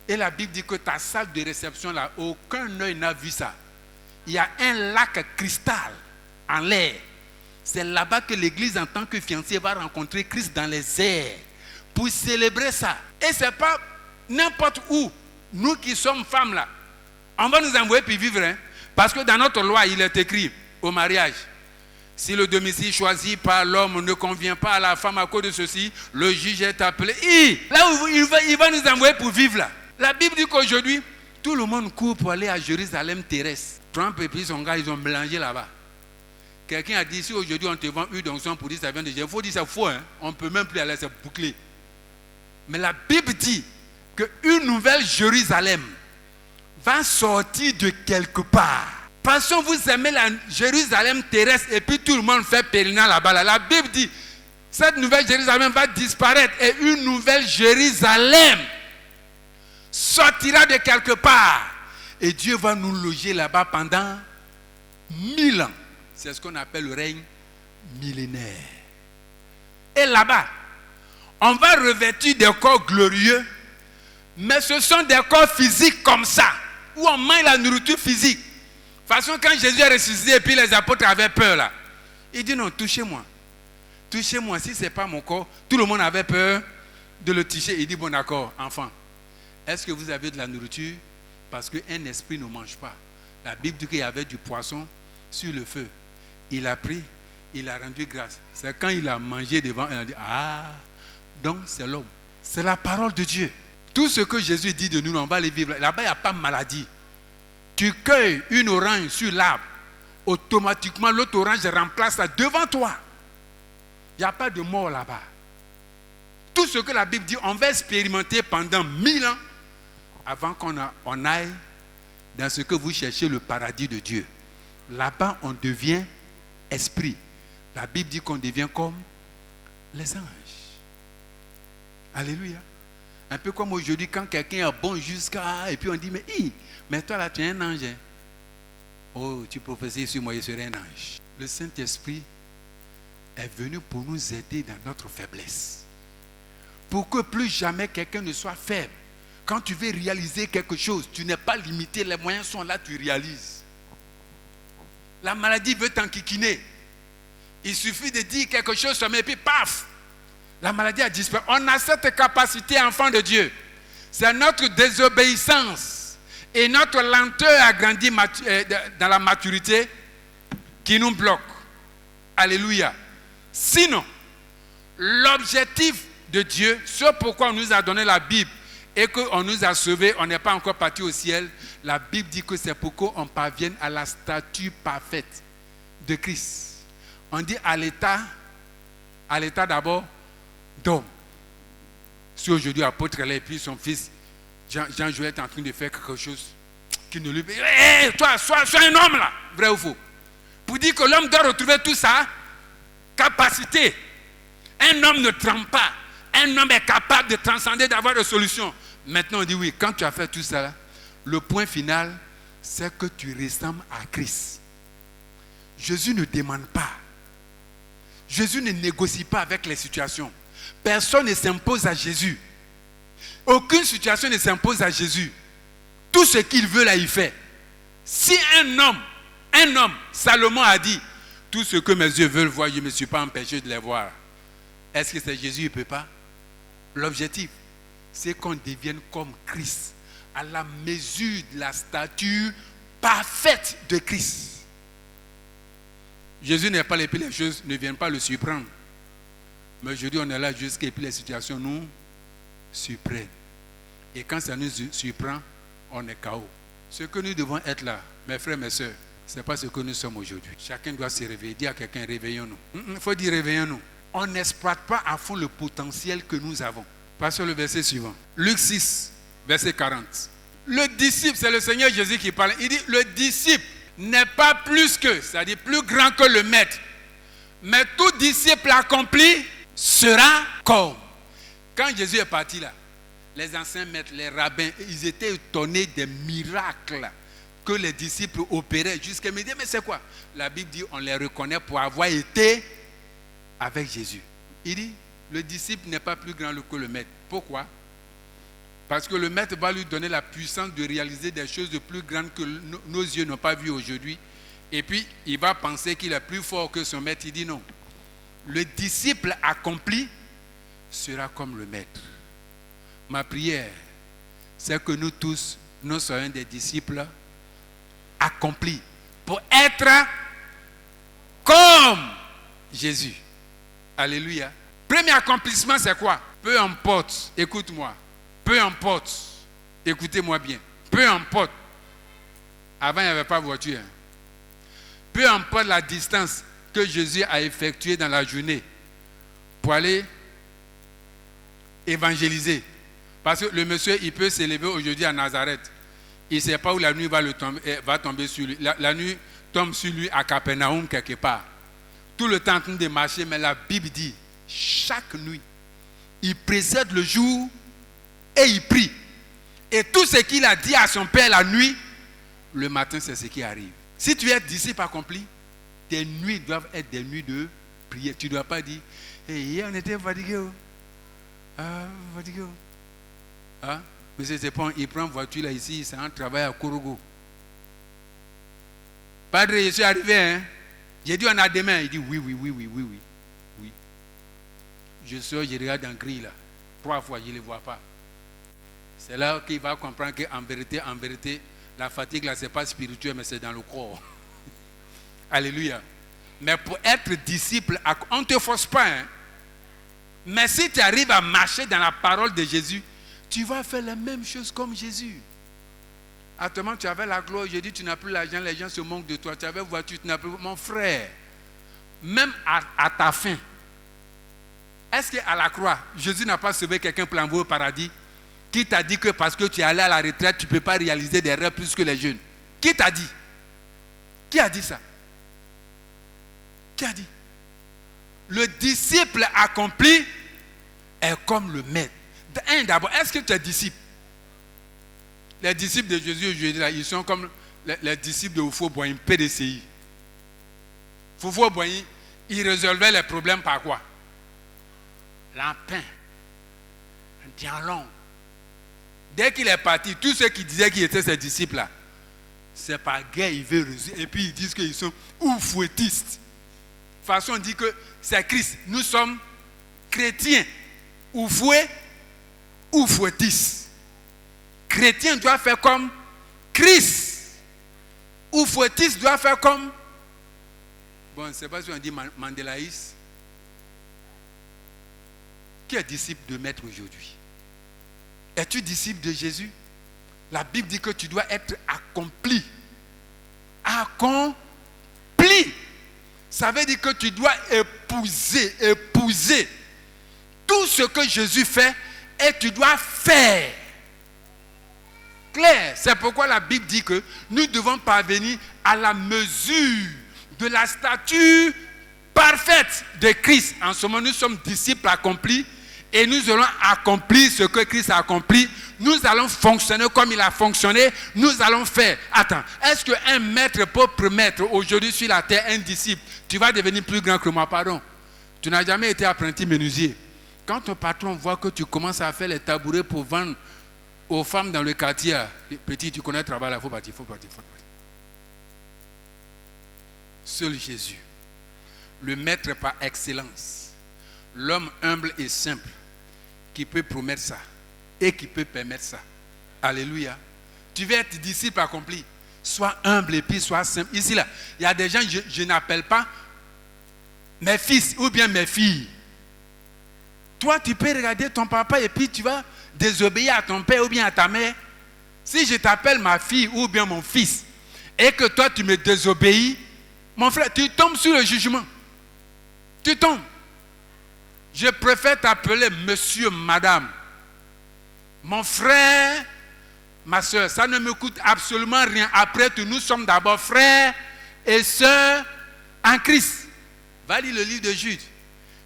Et la Bible dit que ta salle de réception, là, aucun œil n'a vu ça. Il y a un lac cristal en l'air. C'est là-bas que l'église en tant que fiancée va rencontrer Christ dans les airs pour célébrer ça. Et ce n'est pas n'importe où. Nous qui sommes femmes là, on va nous envoyer puis vivre. Hein? Parce que dans notre loi, il est écrit au mariage, si le domicile choisi par l'homme ne convient pas à la femme à cause de ceci, le juge est appelé. Là où il va nous envoyer pour vivre là. La Bible dit qu'aujourd'hui, tout le monde court pour aller à Jérusalem terrestre. Trump et puis son gars, ils ont mélangé là-bas. Quelqu'un a dit, si aujourd'hui on te vend une onction pour dire ça vient de Jésus, il faut dire c'est faux, hein? On ne peut même plus aller se boucler. Mais la Bible dit qu'une nouvelle Jérusalem va sortir de quelque part. Parce que vous aimez la Jérusalem terrestre et puis tout le monde fait pèlerinage là-bas. Là. La Bible dit, cette nouvelle Jérusalem va disparaître et une nouvelle Jérusalem sortira de quelque part. Et Dieu va nous loger là-bas pendant 1000 ans. C'est ce qu'on appelle le règne millénaire. Et là-bas, on va revêtir des corps glorieux, mais ce sont des corps physiques comme ça, où on mange la nourriture physique. De toute façon, quand Jésus est ressuscité et puis les apôtres avaient peur là, il dit non, touchez-moi. Touchez-moi, si ce n'est pas mon corps. Tout le monde avait peur de le toucher. Il dit bon d'accord, enfant, est-ce que vous avez de la nourriture? Parce qu'un esprit ne mange pas. La Bible dit qu'il y avait du poisson sur le feu. Il a pris, il a rendu grâce. C'est quand il a mangé devant, il a dit ah, donc c'est l'homme. C'est la parole de Dieu. Tout ce que Jésus dit de nous, on va les vivre. Là-bas, il n'y a pas de maladie. Tu cueilles une orange sur l'arbre, automatiquement l'autre orange remplace ça devant toi. Il n'y a pas de mort là-bas. Tout ce que la Bible dit, on va expérimenter pendant 1000 ans avant qu'on aille dans ce que vous cherchez, le paradis de Dieu. Là-bas, on devient esprit. La Bible dit qu'on devient comme les anges. Alléluia. Un peu comme aujourd'hui, quand quelqu'un est bon jusqu'à... Et puis on dit, mais toi là, tu es un ange. Hein? Oh, tu prophétises sur moi, je serai un ange. Le Saint-Esprit est venu pour nous aider dans notre faiblesse. Pour que plus jamais quelqu'un ne soit faible. Quand tu veux réaliser quelque chose, tu n'es pas limité, les moyens sont là, tu réalises. La maladie veut t'enquiquiner. Il suffit de dire quelque chose, et puis paf, la maladie a disparu. On a cette capacité, enfant de Dieu. C'est notre désobéissance et notre lenteur à grandir dans la maturité qui nous bloque. Alléluia. Sinon, l'objectif de Dieu, ce pourquoi on nous a donné la Bible et qu'on nous a sauvés, on n'est pas encore parti au ciel. La Bible dit que c'est pour qu'on parvienne à la stature parfaite de Christ. On dit à l'état d'abord d'homme. Si aujourd'hui l'apôtre est là et puis son fils Jean-Joël est en train de faire quelque chose qui ne lui... toi, sois un homme là, vrai ou faux? Pour dire que l'homme doit retrouver toute sa capacité. Un homme ne trempe pas. Un homme est capable de transcender, d'avoir des solutions. Maintenant on dit oui, quand tu as fait tout ça là, le point final, c'est que tu ressembles à Christ. Jésus ne demande pas. Jésus ne négocie pas avec les situations. Personne ne s'impose à Jésus. Aucune situation ne s'impose à Jésus. Tout ce qu'il veut là, il fait. Si un homme, Salomon a dit, tout ce que mes yeux veulent voir, je ne me suis pas empêché de les voir. Est-ce que c'est Jésus, il ne peut pas? L'objectif, c'est qu'on devienne comme Christ, à la mesure de la stature parfaite de Christ. Jésus n'est pas là et puis les choses ne viennent pas le surprendre. Mais aujourd'hui, on est là jusqu'à et puis les situations nous surprennent. Et quand ça nous surprend, on est KO. Ce que nous devons être là, mes frères, mes soeurs, ce n'est pas ce que nous sommes aujourd'hui. Chacun doit se réveiller. Dis à quelqu'un, réveillons-nous. Il faut dire réveillons-nous. On n'exploite pas à fond le potentiel que nous avons. Passons le verset suivant. Luc 6, verset 40. Le disciple, c'est le Seigneur Jésus qui parle. Il dit, le disciple n'est pas plus que, c'est-à-dire plus grand que le maître. Mais tout disciple accompli sera comme. Quand Jésus est parti là, les anciens maîtres, les rabbins, ils étaient étonnés des miracles que les disciples opéraient jusqu'à me dire, mais c'est quoi? La Bible dit, on les reconnaît pour avoir été avec Jésus. Il dit, le disciple n'est pas plus grand que le maître. Pourquoi? Parce que le maître va lui donner la puissance de réaliser des choses de plus grandes que nos yeux n'ont pas vues aujourd'hui. Et puis, il va penser qu'il est plus fort que son maître. Il dit non. Le disciple accompli sera comme le maître. Ma prière, c'est que nous tous, nous soyons des disciples accomplis pour être comme Jésus. Alléluia. Premier accomplissement, c'est quoi? Peu importe, écoute-moi. Peu importe, écoutez-moi bien. Peu importe. Avant, il n'y avait pas de voiture. Peu importe la distance que Jésus a effectuée dans la journée pour aller évangéliser. Parce que le monsieur, il peut s'élever aujourd'hui à Nazareth. Il ne sait pas où la nuit va tomber sur lui. La nuit tombe sur lui à Capernaum quelque part. Tout le temps en train de marcher, mais la Bible dit, chaque nuit, il précède le jour et il prie. Et tout ce qu'il a dit à son père la nuit, le matin, c'est ce qui arrive. Si tu es disciple accompli, tes nuits doivent être des nuits de prière. Tu ne dois pas dire, hier on était fatigué. Fatigué. Monsieur Zépon, il prend une voiture là ici, il s'en travaille à Kourougou. Padre, je suis arrivé, hein. J'ai dit on a demain. Il dit oui. Je sors, je regarde dans le grille là. 3 fois, je ne les vois pas. C'est là qu'il va comprendre qu'en vérité, la fatigue là, ce n'est pas spirituel, mais c'est dans le corps. Alléluia. Mais pour être disciple, on ne te force pas. Hein? Mais si tu arrives à marcher dans la parole de Jésus, tu vas faire la même chose comme Jésus. Actuellement, tu avais la gloire, j'ai dit, tu n'as plus l'argent, les gens se moquent de toi. Tu avais une voiture, tu n'as plus... Mon frère, même à ta fin, est-ce qu'à la croix, Jésus n'a pas sauvé quelqu'un pour l'envoyer au paradis? Qui t'a dit que parce que tu es allé à la retraite, tu ne peux pas réaliser des rêves plus que les jeunes? Qui t'a dit? Qui a dit ça? Qui a dit? Le disciple accompli est comme le maître. D'abord, est-ce que tu es disciple? Les disciples de Jésus aujourd'hui, ils sont comme les disciples de Oufo Boigny, PDCI. Oufo Boigny, il résolvait les problèmes par quoi? L'empin, un dialogue. Dès qu'il est parti, tous ceux qui disaient qu'ils étaient ses disciples-là, c'est par guerre, ils veulent résoudre. Et puis ils disent qu'ils sont oufouettistes. De toute façon, on dit que c'est Christ. Nous sommes chrétiens. Oufouettistes. Chrétien doit faire comme Christ. Oufouettiste doit faire comme... Bon, je ne sais pas si on dit Mandelaïs. Qui est disciple de maître aujourd'hui? Es-tu disciple de Jésus? La Bible dit que tu dois être accompli. Accompli. Ça veut dire que tu dois épouser tout ce que Jésus fait et tu dois faire. Clair. C'est pourquoi la Bible dit que nous devons parvenir à la mesure de la stature parfaite de Christ. En ce moment, nous sommes disciples accomplis. Et nous allons accomplir ce que Christ a accompli. Nous allons fonctionner comme il a fonctionné. Nous allons faire. Attends, est-ce qu'un maître peut promettre aujourd'hui sur la terre un disciple? Tu vas devenir plus grand que moi, pardon. Tu n'as jamais été apprenti menuisier. Quand ton patron voit que tu commences à faire les tabourets pour vendre aux femmes dans le quartier, petit, tu connais le travail là, il faut partir. Seul Jésus, le maître par excellence, l'homme humble et simple, qui peut promettre ça et qui peut permettre ça. Alléluia. Tu veux être disciple accompli. Sois humble et puis sois simple. Ici, là, il y a des gens, je n'appelle pas mes fils ou bien mes filles. Toi, tu peux regarder ton papa et puis tu vas désobéir à ton père ou bien à ta mère. Si je t'appelle ma fille ou bien mon fils et que toi, tu me désobéis, mon frère, tu tombes sur le jugement. Tu tombes. Je préfère t'appeler monsieur, madame. Mon frère, ma soeur, ça ne me coûte absolument rien. Après tout, nous sommes d'abord frères et sœurs en Christ. Va lire le livre de Jude.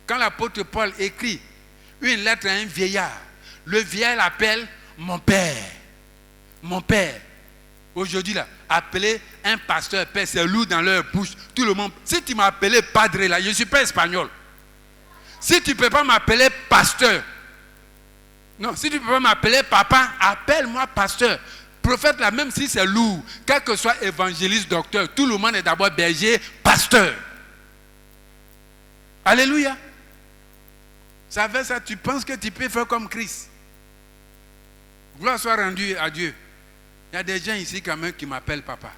Quand l'apôtre Paul écrit une lettre à un vieillard, le vieillard l'appelle mon père. Mon père. Aujourd'hui, là, appeler un pasteur père, c'est lourd dans leur bouche. Tout le monde. Si tu m'as appelé padre, là, je ne suis pas espagnol. Si tu ne peux pas m'appeler pasteur, non, si tu ne peux pas m'appeler papa, appelle-moi pasteur. Prophète là, même si c'est lourd, quel que soit évangéliste, docteur, tout le monde est d'abord berger, pasteur. Alléluia. Ça fait ça, tu penses que tu peux faire comme Christ. Gloire soit rendue à Dieu. Il y a des gens ici quand même qui m'appellent papa.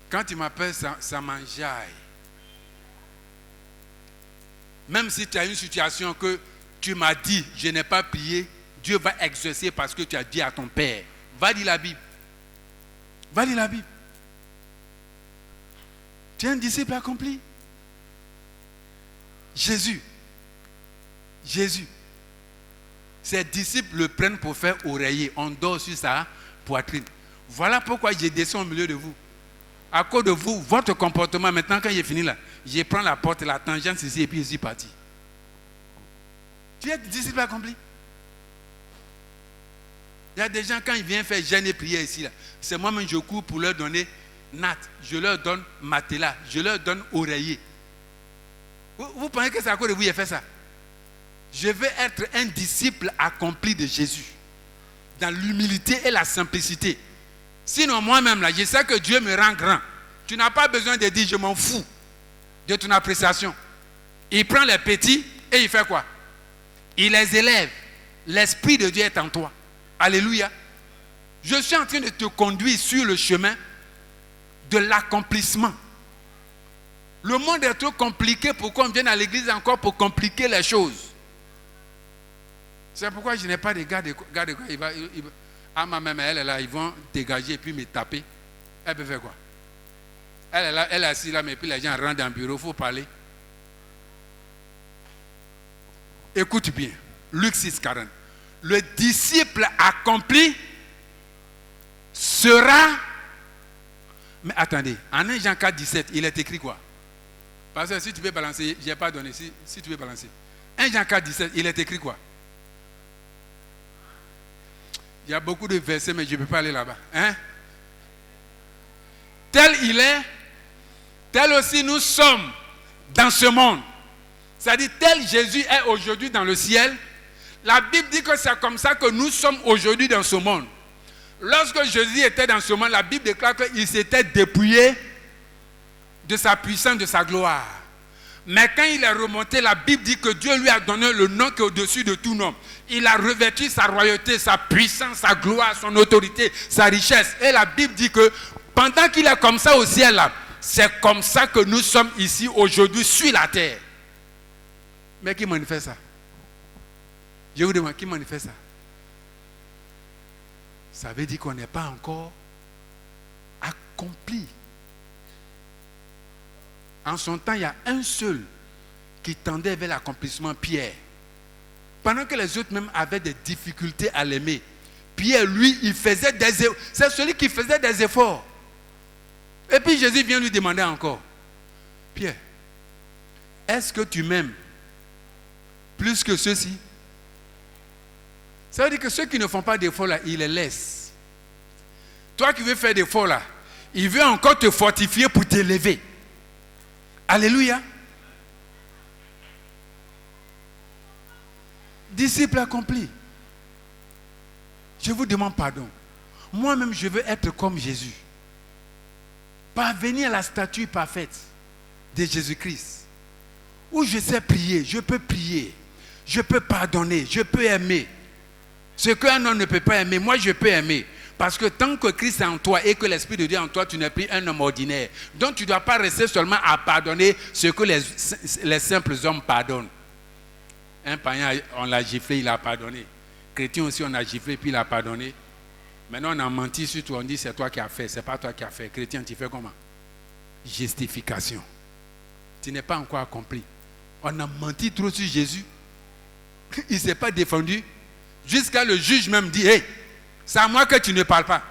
Quand ils m'appellent, ça m'enjaille. Même si tu as une situation que tu m'as dit, je n'ai pas prié, Dieu va exaucer parce que tu as dit à ton père. Va lire la Bible. Va lire la Bible. Tu es un disciple accompli. Jésus. Ses disciples le prennent pour faire oreiller. On dort sur sa poitrine. Voilà pourquoi je descends au milieu de vous. À cause de vous, votre comportement, maintenant quand j'ai fini là, je prends la porte, la tangente ici et puis je suis parti. Tu es disciple accompli. Il y a des gens, quand ils viennent faire jeûne et prière ici, là, c'est moi-même je cours pour leur donner natte, je leur donne matelas, je leur donne oreiller. Vous pensez que c'est à cause de vous que j'ai fait ça? Je veux être un disciple accompli de Jésus, dans l'humilité et la simplicité. Sinon, moi-même, là, je sais que Dieu me rend grand. Tu n'as pas besoin de dire, je m'en fous de ton appréciation. Il prend les petits et il fait quoi? Il les élève. L'Esprit de Dieu est en toi. Alléluia. Je suis en train de te conduire sur le chemin de l'accomplissement. Le monde est trop compliqué pour qu'on vienne à l'église encore pour compliquer les choses. C'est pourquoi je n'ai pas de garde. Ma mère, elle est là, ils vont dégager et puis me taper. Elle peut faire quoi? Elle est là, elle est assise là, mais puis les gens rentrent dans le bureau, il faut parler. Écoute bien, Luc 6, 40. Le disciple accompli sera... Mais attendez, en 1 Jean 4, 17, il est écrit quoi? Parce que si tu veux balancer, je n'ai pas donné, si tu veux balancer. 1 Jean 4, 17, il est écrit quoi? Il y a beaucoup de versets, mais je ne peux pas aller là-bas. Hein? Tel il est, tel aussi nous sommes dans ce monde. C'est-à-dire, tel Jésus est aujourd'hui dans le ciel. La Bible dit que c'est comme ça que nous sommes aujourd'hui dans ce monde. Lorsque Jésus était dans ce monde, la Bible déclare qu'il s'était dépouillé de sa puissance, de sa gloire. Mais quand il est remonté, la Bible dit que Dieu lui a donné le nom qui est au-dessus de tout nom. Il a revêtu sa royauté, sa puissance, sa gloire, son autorité, sa richesse. Et la Bible dit que pendant qu'il est comme ça au ciel, là, c'est comme ça que nous sommes ici aujourd'hui sur la terre. Mais qui manifeste ça? Je vous demande, qui manifeste ça? Ça veut dire qu'on n'est pas encore accompli. En son temps, il y a un seul qui tendait vers l'accomplissement, Pierre. Pendant que les autres même avaient des difficultés à l'aimer, Pierre, lui, il faisait des efforts. C'est celui qui faisait des efforts. Et puis Jésus vient lui demander encore, Pierre, est-ce que tu m'aimes plus que ceux-ci? Ça veut dire que ceux qui ne font pas d'efforts là, il les laisse. Toi qui veux faire d'efforts là, il veut encore te fortifier pour t'élever. Alléluia. Disciple accompli. Je vous demande pardon. Moi-même, je veux être comme Jésus. Parvenir à la statue parfaite de Jésus-Christ. Où je sais prier, je peux prier. Je peux pardonner, je peux aimer. Ce qu'un homme ne peut pas aimer, moi je peux aimer. Parce que tant que Christ est en toi et que l'Esprit de Dieu est en toi, tu n'es plus un homme ordinaire. Donc tu ne dois pas rester seulement à pardonner ce que les simples hommes pardonnent. Un païen, on l'a giflé, il a pardonné. Chrétien aussi, on a giflé, puis il a pardonné. Maintenant, on a menti sur toi, on dit c'est toi qui as fait, c'est pas toi qui as fait. Chrétien, tu fais comment? Justification. Tu n'es pas encore accompli. On a menti trop sur Jésus. Il ne s'est pas défendu. Jusqu'à le juge même dit, hey, c'est à moi que tu ne parles pas.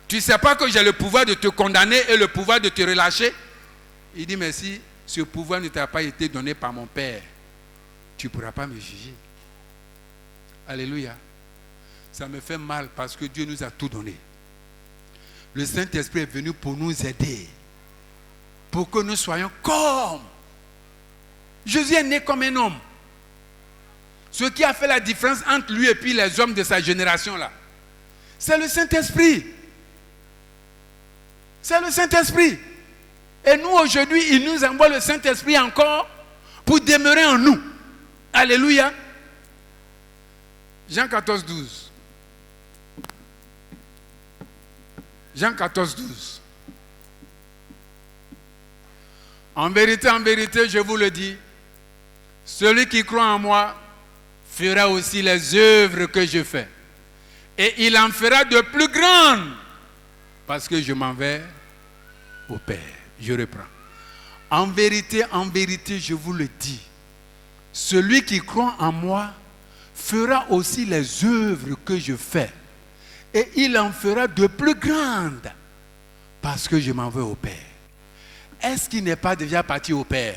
Tu ne sais pas que j'ai le pouvoir de te condamner et le pouvoir de te relâcher? Il dit, mais si ce pouvoir ne t'a pas été donné par mon Père, tu ne pourras pas me juger. Alléluia. Ça me fait mal parce que Dieu nous a tout donné. Le Saint-Esprit est venu pour nous aider. Pour que nous soyons comme. Jésus est né comme un homme. Ce qui a fait la différence entre lui et puis les hommes de sa génération là, c'est le Saint-Esprit. C'est le Saint-Esprit. Et nous aujourd'hui, il nous envoie le Saint-Esprit encore pour demeurer en nous. Alléluia. Jean 14, 12. Jean 14, 12. En vérité, je vous le dis, celui qui croit en moi fera aussi les œuvres que je fais. Et il en fera de plus grandes, parce que je m'en vais au Père. Je reprends. En vérité, je vous le dis, celui qui croit en moi fera aussi les œuvres que je fais. Et il en fera de plus grandes, parce que je m'en vais au Père. Est-ce qu'il n'est pas déjà parti au Père?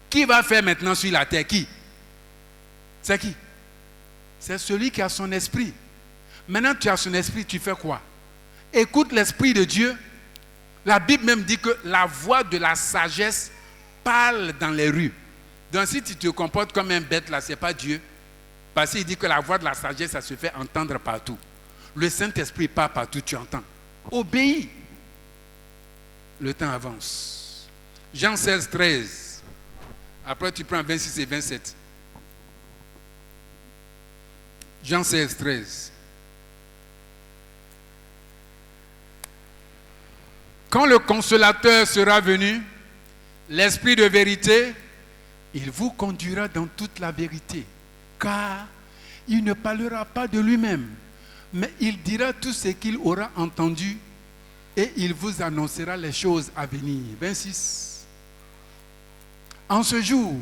Qui va faire maintenant sur la terre? Qui? C'est qui? C'est celui qui a son esprit. Maintenant tu as son esprit, tu fais quoi? Écoute l'esprit de Dieu. La Bible même dit que la voix de la sagesse parle dans les rues. Donc si tu te comportes comme un bête là, ce n'est pas Dieu. Parce qu'il dit que la voix de la sagesse, ça se fait entendre partout. Le Saint-Esprit parle partout, tu entends. Obéis. Le temps avance. Jean 16, 13. Après tu prends 26 et 27. Jean 16, 13. Quand le consolateur sera venu, l'Esprit de vérité, il vous conduira dans toute la vérité. Car il ne parlera pas de lui-même, mais il dira tout ce qu'il aura entendu et il vous annoncera les choses à venir. 26. En ce jour,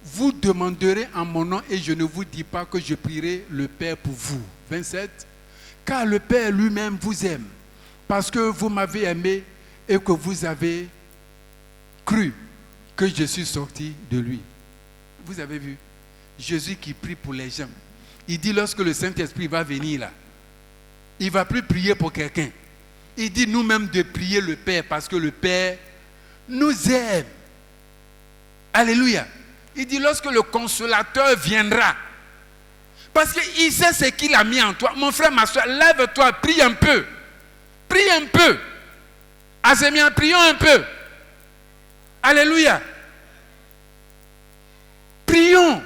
vous demanderez en mon nom et je ne vous dis pas que je prierai le Père pour vous. 27. Car le Père lui-même vous aime, parce que vous m'avez aimé et que vous avez cru que je suis sorti de lui. Vous avez vu? Jésus qui prie pour les gens. Il dit lorsque le Saint-Esprit va venir là, il ne va plus prier pour quelqu'un. Il dit nous-mêmes de prier le Père parce que le Père nous aime. Alléluia. Il dit lorsque le consolateur viendra, parce qu'il sait ce qu'il a mis en toi. Mon frère, ma soeur, lève-toi, prie un peu. Prie un peu. Azémien, prions un peu. Alléluia. Prions.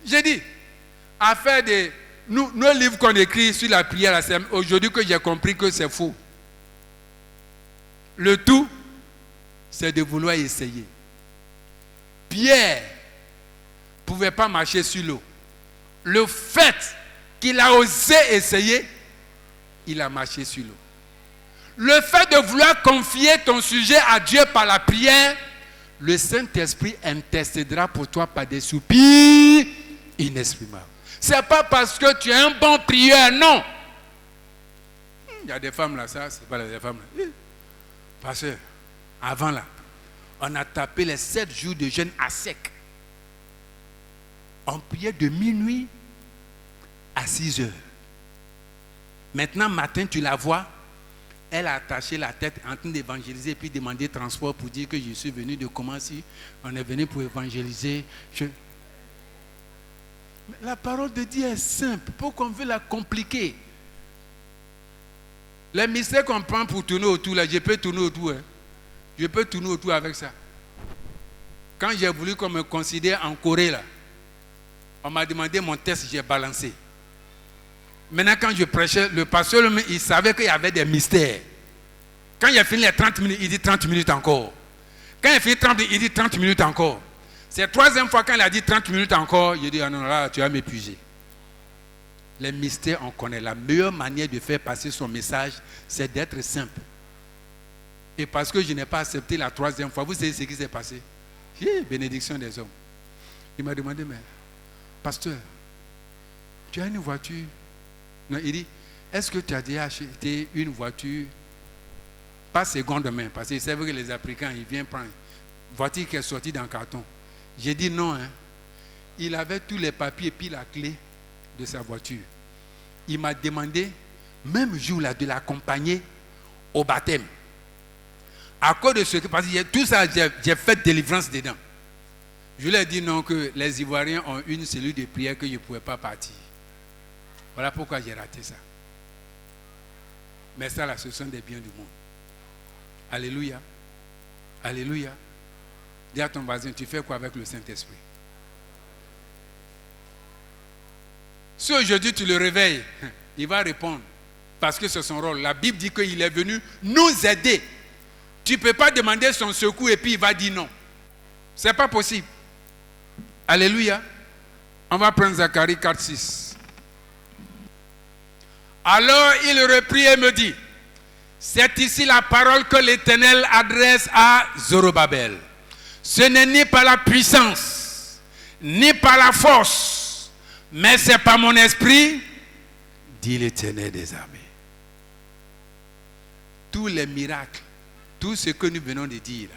J'ai dit, affaire de nos livres qu'on écrit sur la prière, c'est aujourd'hui que j'ai compris que c'est faux. Le tout, c'est de vouloir essayer. Pierre ne pouvait pas marcher sur l'eau. Le fait qu'il a osé essayer, il a marché sur l'eau. Le fait de vouloir confier ton sujet à Dieu par la prière, le Saint-Esprit intercédera pour toi par des soupirs inexprimables. Ce n'est pas parce que tu es un bon prieur, non. Il y a des femmes là, ça, c'est pas des femmes là. Parce que, avant là, on a tapé les 7 jours de jeûne à sec. On priait de minuit à 6 heures. Maintenant, matin, tu la vois, elle a attaché la tête en train d'évangéliser et puis demander transport pour dire que je suis venu de Commency. On est venu pour évangéliser. La parole de Dieu est simple. Pourquoi on veut la compliquer? Les mystères qu'on prend pour tourner autour, là, je peux tourner autour. Hein. Je peux tourner autour avec ça. Quand j'ai voulu qu'on me considère en Corée, là, on m'a demandé mon test, j'ai balancé. Maintenant, quand je prêchais, le pasteur, il savait qu'il y avait des mystères. Quand il a fini les 30 minutes, il dit 30 minutes encore. Quand il a fini 30 minutes, il dit 30 minutes encore. C'est la troisième fois quand il a dit 30 minutes encore, j'ai dit, ah non, là, tu vas m'épuiser. Les mystères, on connaît. La meilleure manière de faire passer son message, c'est d'être simple. Et parce que je n'ai pas accepté la troisième fois, vous savez ce qui s'est passé? Bénédiction des hommes. Il m'a demandé, mais, pasteur, tu as une voiture? Non, il dit, est-ce que tu as déjà acheté une voiture, pas seconde main, parce que c'est vrai que les Africains, ils viennent prendre une voiture qui est sortie dans le carton. J'ai dit non, hein. Il avait tous les papiers et puis la clé de sa voiture. Il m'a demandé, même jour là, de l'accompagner au baptême. À cause de ce que, parce que tout ça, j'ai fait délivrance dedans. Je lui ai dit non, que les Ivoiriens ont une cellule de prière que je ne pouvais pas partir. Voilà pourquoi j'ai raté ça. Mais ça là, ce sont des biens du monde. Alléluia. Alléluia. Dis à ton voisin, tu fais quoi avec le Saint-Esprit? Si aujourd'hui tu le réveilles, il va répondre. Parce que c'est son rôle. La Bible dit qu'il est venu nous aider. Tu ne peux pas demander son secours et puis il va dire non. Ce n'est pas possible. Alléluia. On va prendre Zacharie 4:6. Alors il reprit et me dit, c'est ici la parole que l'Éternel adresse à Zorobabel. Ce n'est ni par la puissance, ni par la force, mais c'est par mon esprit, dit l'Éternel des armées. Tous les miracles, tout ce que nous venons de dire,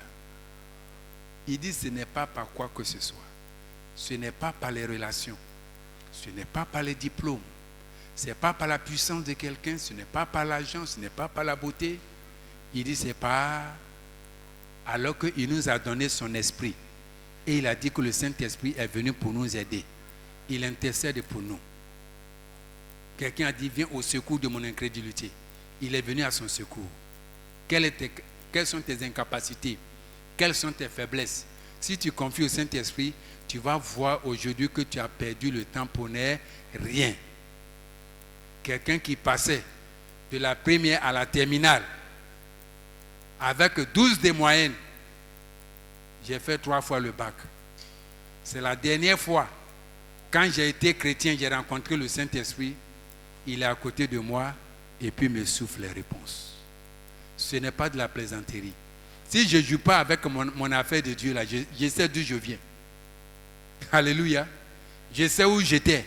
il dit ce n'est pas par quoi que ce soit. Ce n'est pas par les relations. Ce n'est pas par les diplômes. Ce n'est pas par la puissance de quelqu'un. Ce n'est pas par l'argent. Ce n'est pas par la beauté. Il dit c'est par... Alors qu'il nous a donné son esprit. Et il a dit que le Saint-Esprit est venu pour nous aider. Il intercède pour nous. Quelqu'un a dit viens au secours de mon incrédulité. Il est venu à son secours. Quelles sont tes incapacités? Quelles sont tes faiblesses? Si tu confies au Saint-Esprit, tu vas voir aujourd'hui que tu as perdu le temps pour rien. Quelqu'un qui passait de la première à la terminale avec 12 de moyenne, j'ai fait 3 fois le bac. C'est la dernière fois, quand j'ai été chrétien, j'ai rencontré le Saint-Esprit. Il est à côté de moi et puis me souffle les réponses. Ce n'est pas de la plaisanterie. Si je ne joue pas avec mon affaire de Dieu, là, je sais d'où je viens. Alléluia. Je sais où j'étais.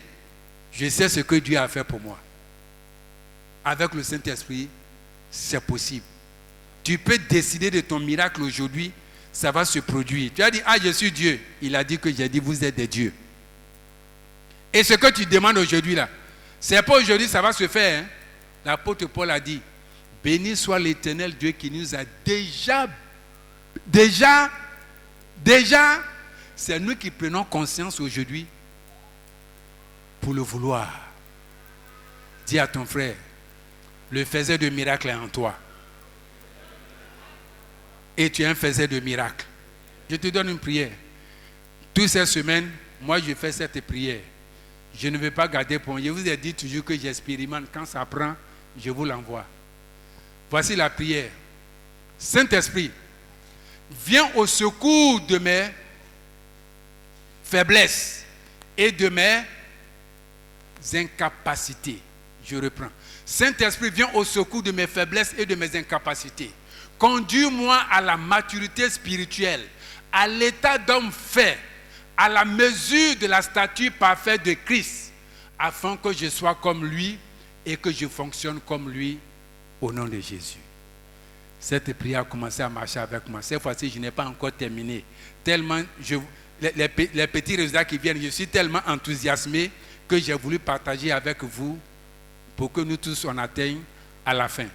Je sais ce que Dieu a fait pour moi. Avec le Saint-Esprit, c'est possible. Tu peux décider de ton miracle aujourd'hui, ça va se produire. Tu as dit, ah, je suis Dieu. Il a dit que j'ai dit, vous êtes des dieux. Et ce que tu demandes aujourd'hui là, c'est pas aujourd'hui, ça va se faire. Hein? L'apôtre Paul a dit, béni soit l'Éternel Dieu qui nous a déjà, c'est nous qui prenons conscience aujourd'hui pour le vouloir. Dis à ton frère, le faiseur de miracles est en toi. Et tu es un faiseur de miracles. Je te donne une prière. Toutes ces semaines, moi je fais cette prière. Je ne vais pas garder pour moi. Je vous ai dit toujours que j'expérimente. Quand ça prend, je vous l'envoie. Voici la prière. Saint-Esprit, viens au secours de mes faiblesses et de mes incapacités. Je reprends. Saint-Esprit, viens au secours de mes faiblesses et de mes incapacités. Conduis-moi à la maturité spirituelle, à l'état d'homme fait, à la mesure de la stature parfaite de Christ, afin que je sois comme lui et que je fonctionne comme lui, au nom de Jésus. Cette prière a commencé à marcher avec moi. Cette fois-ci, je n'ai pas encore terminé. Tellement, les petits résultats qui viennent, je suis tellement enthousiasmé que j'ai voulu partager avec vous pour que nous tous on atteigne à la fin.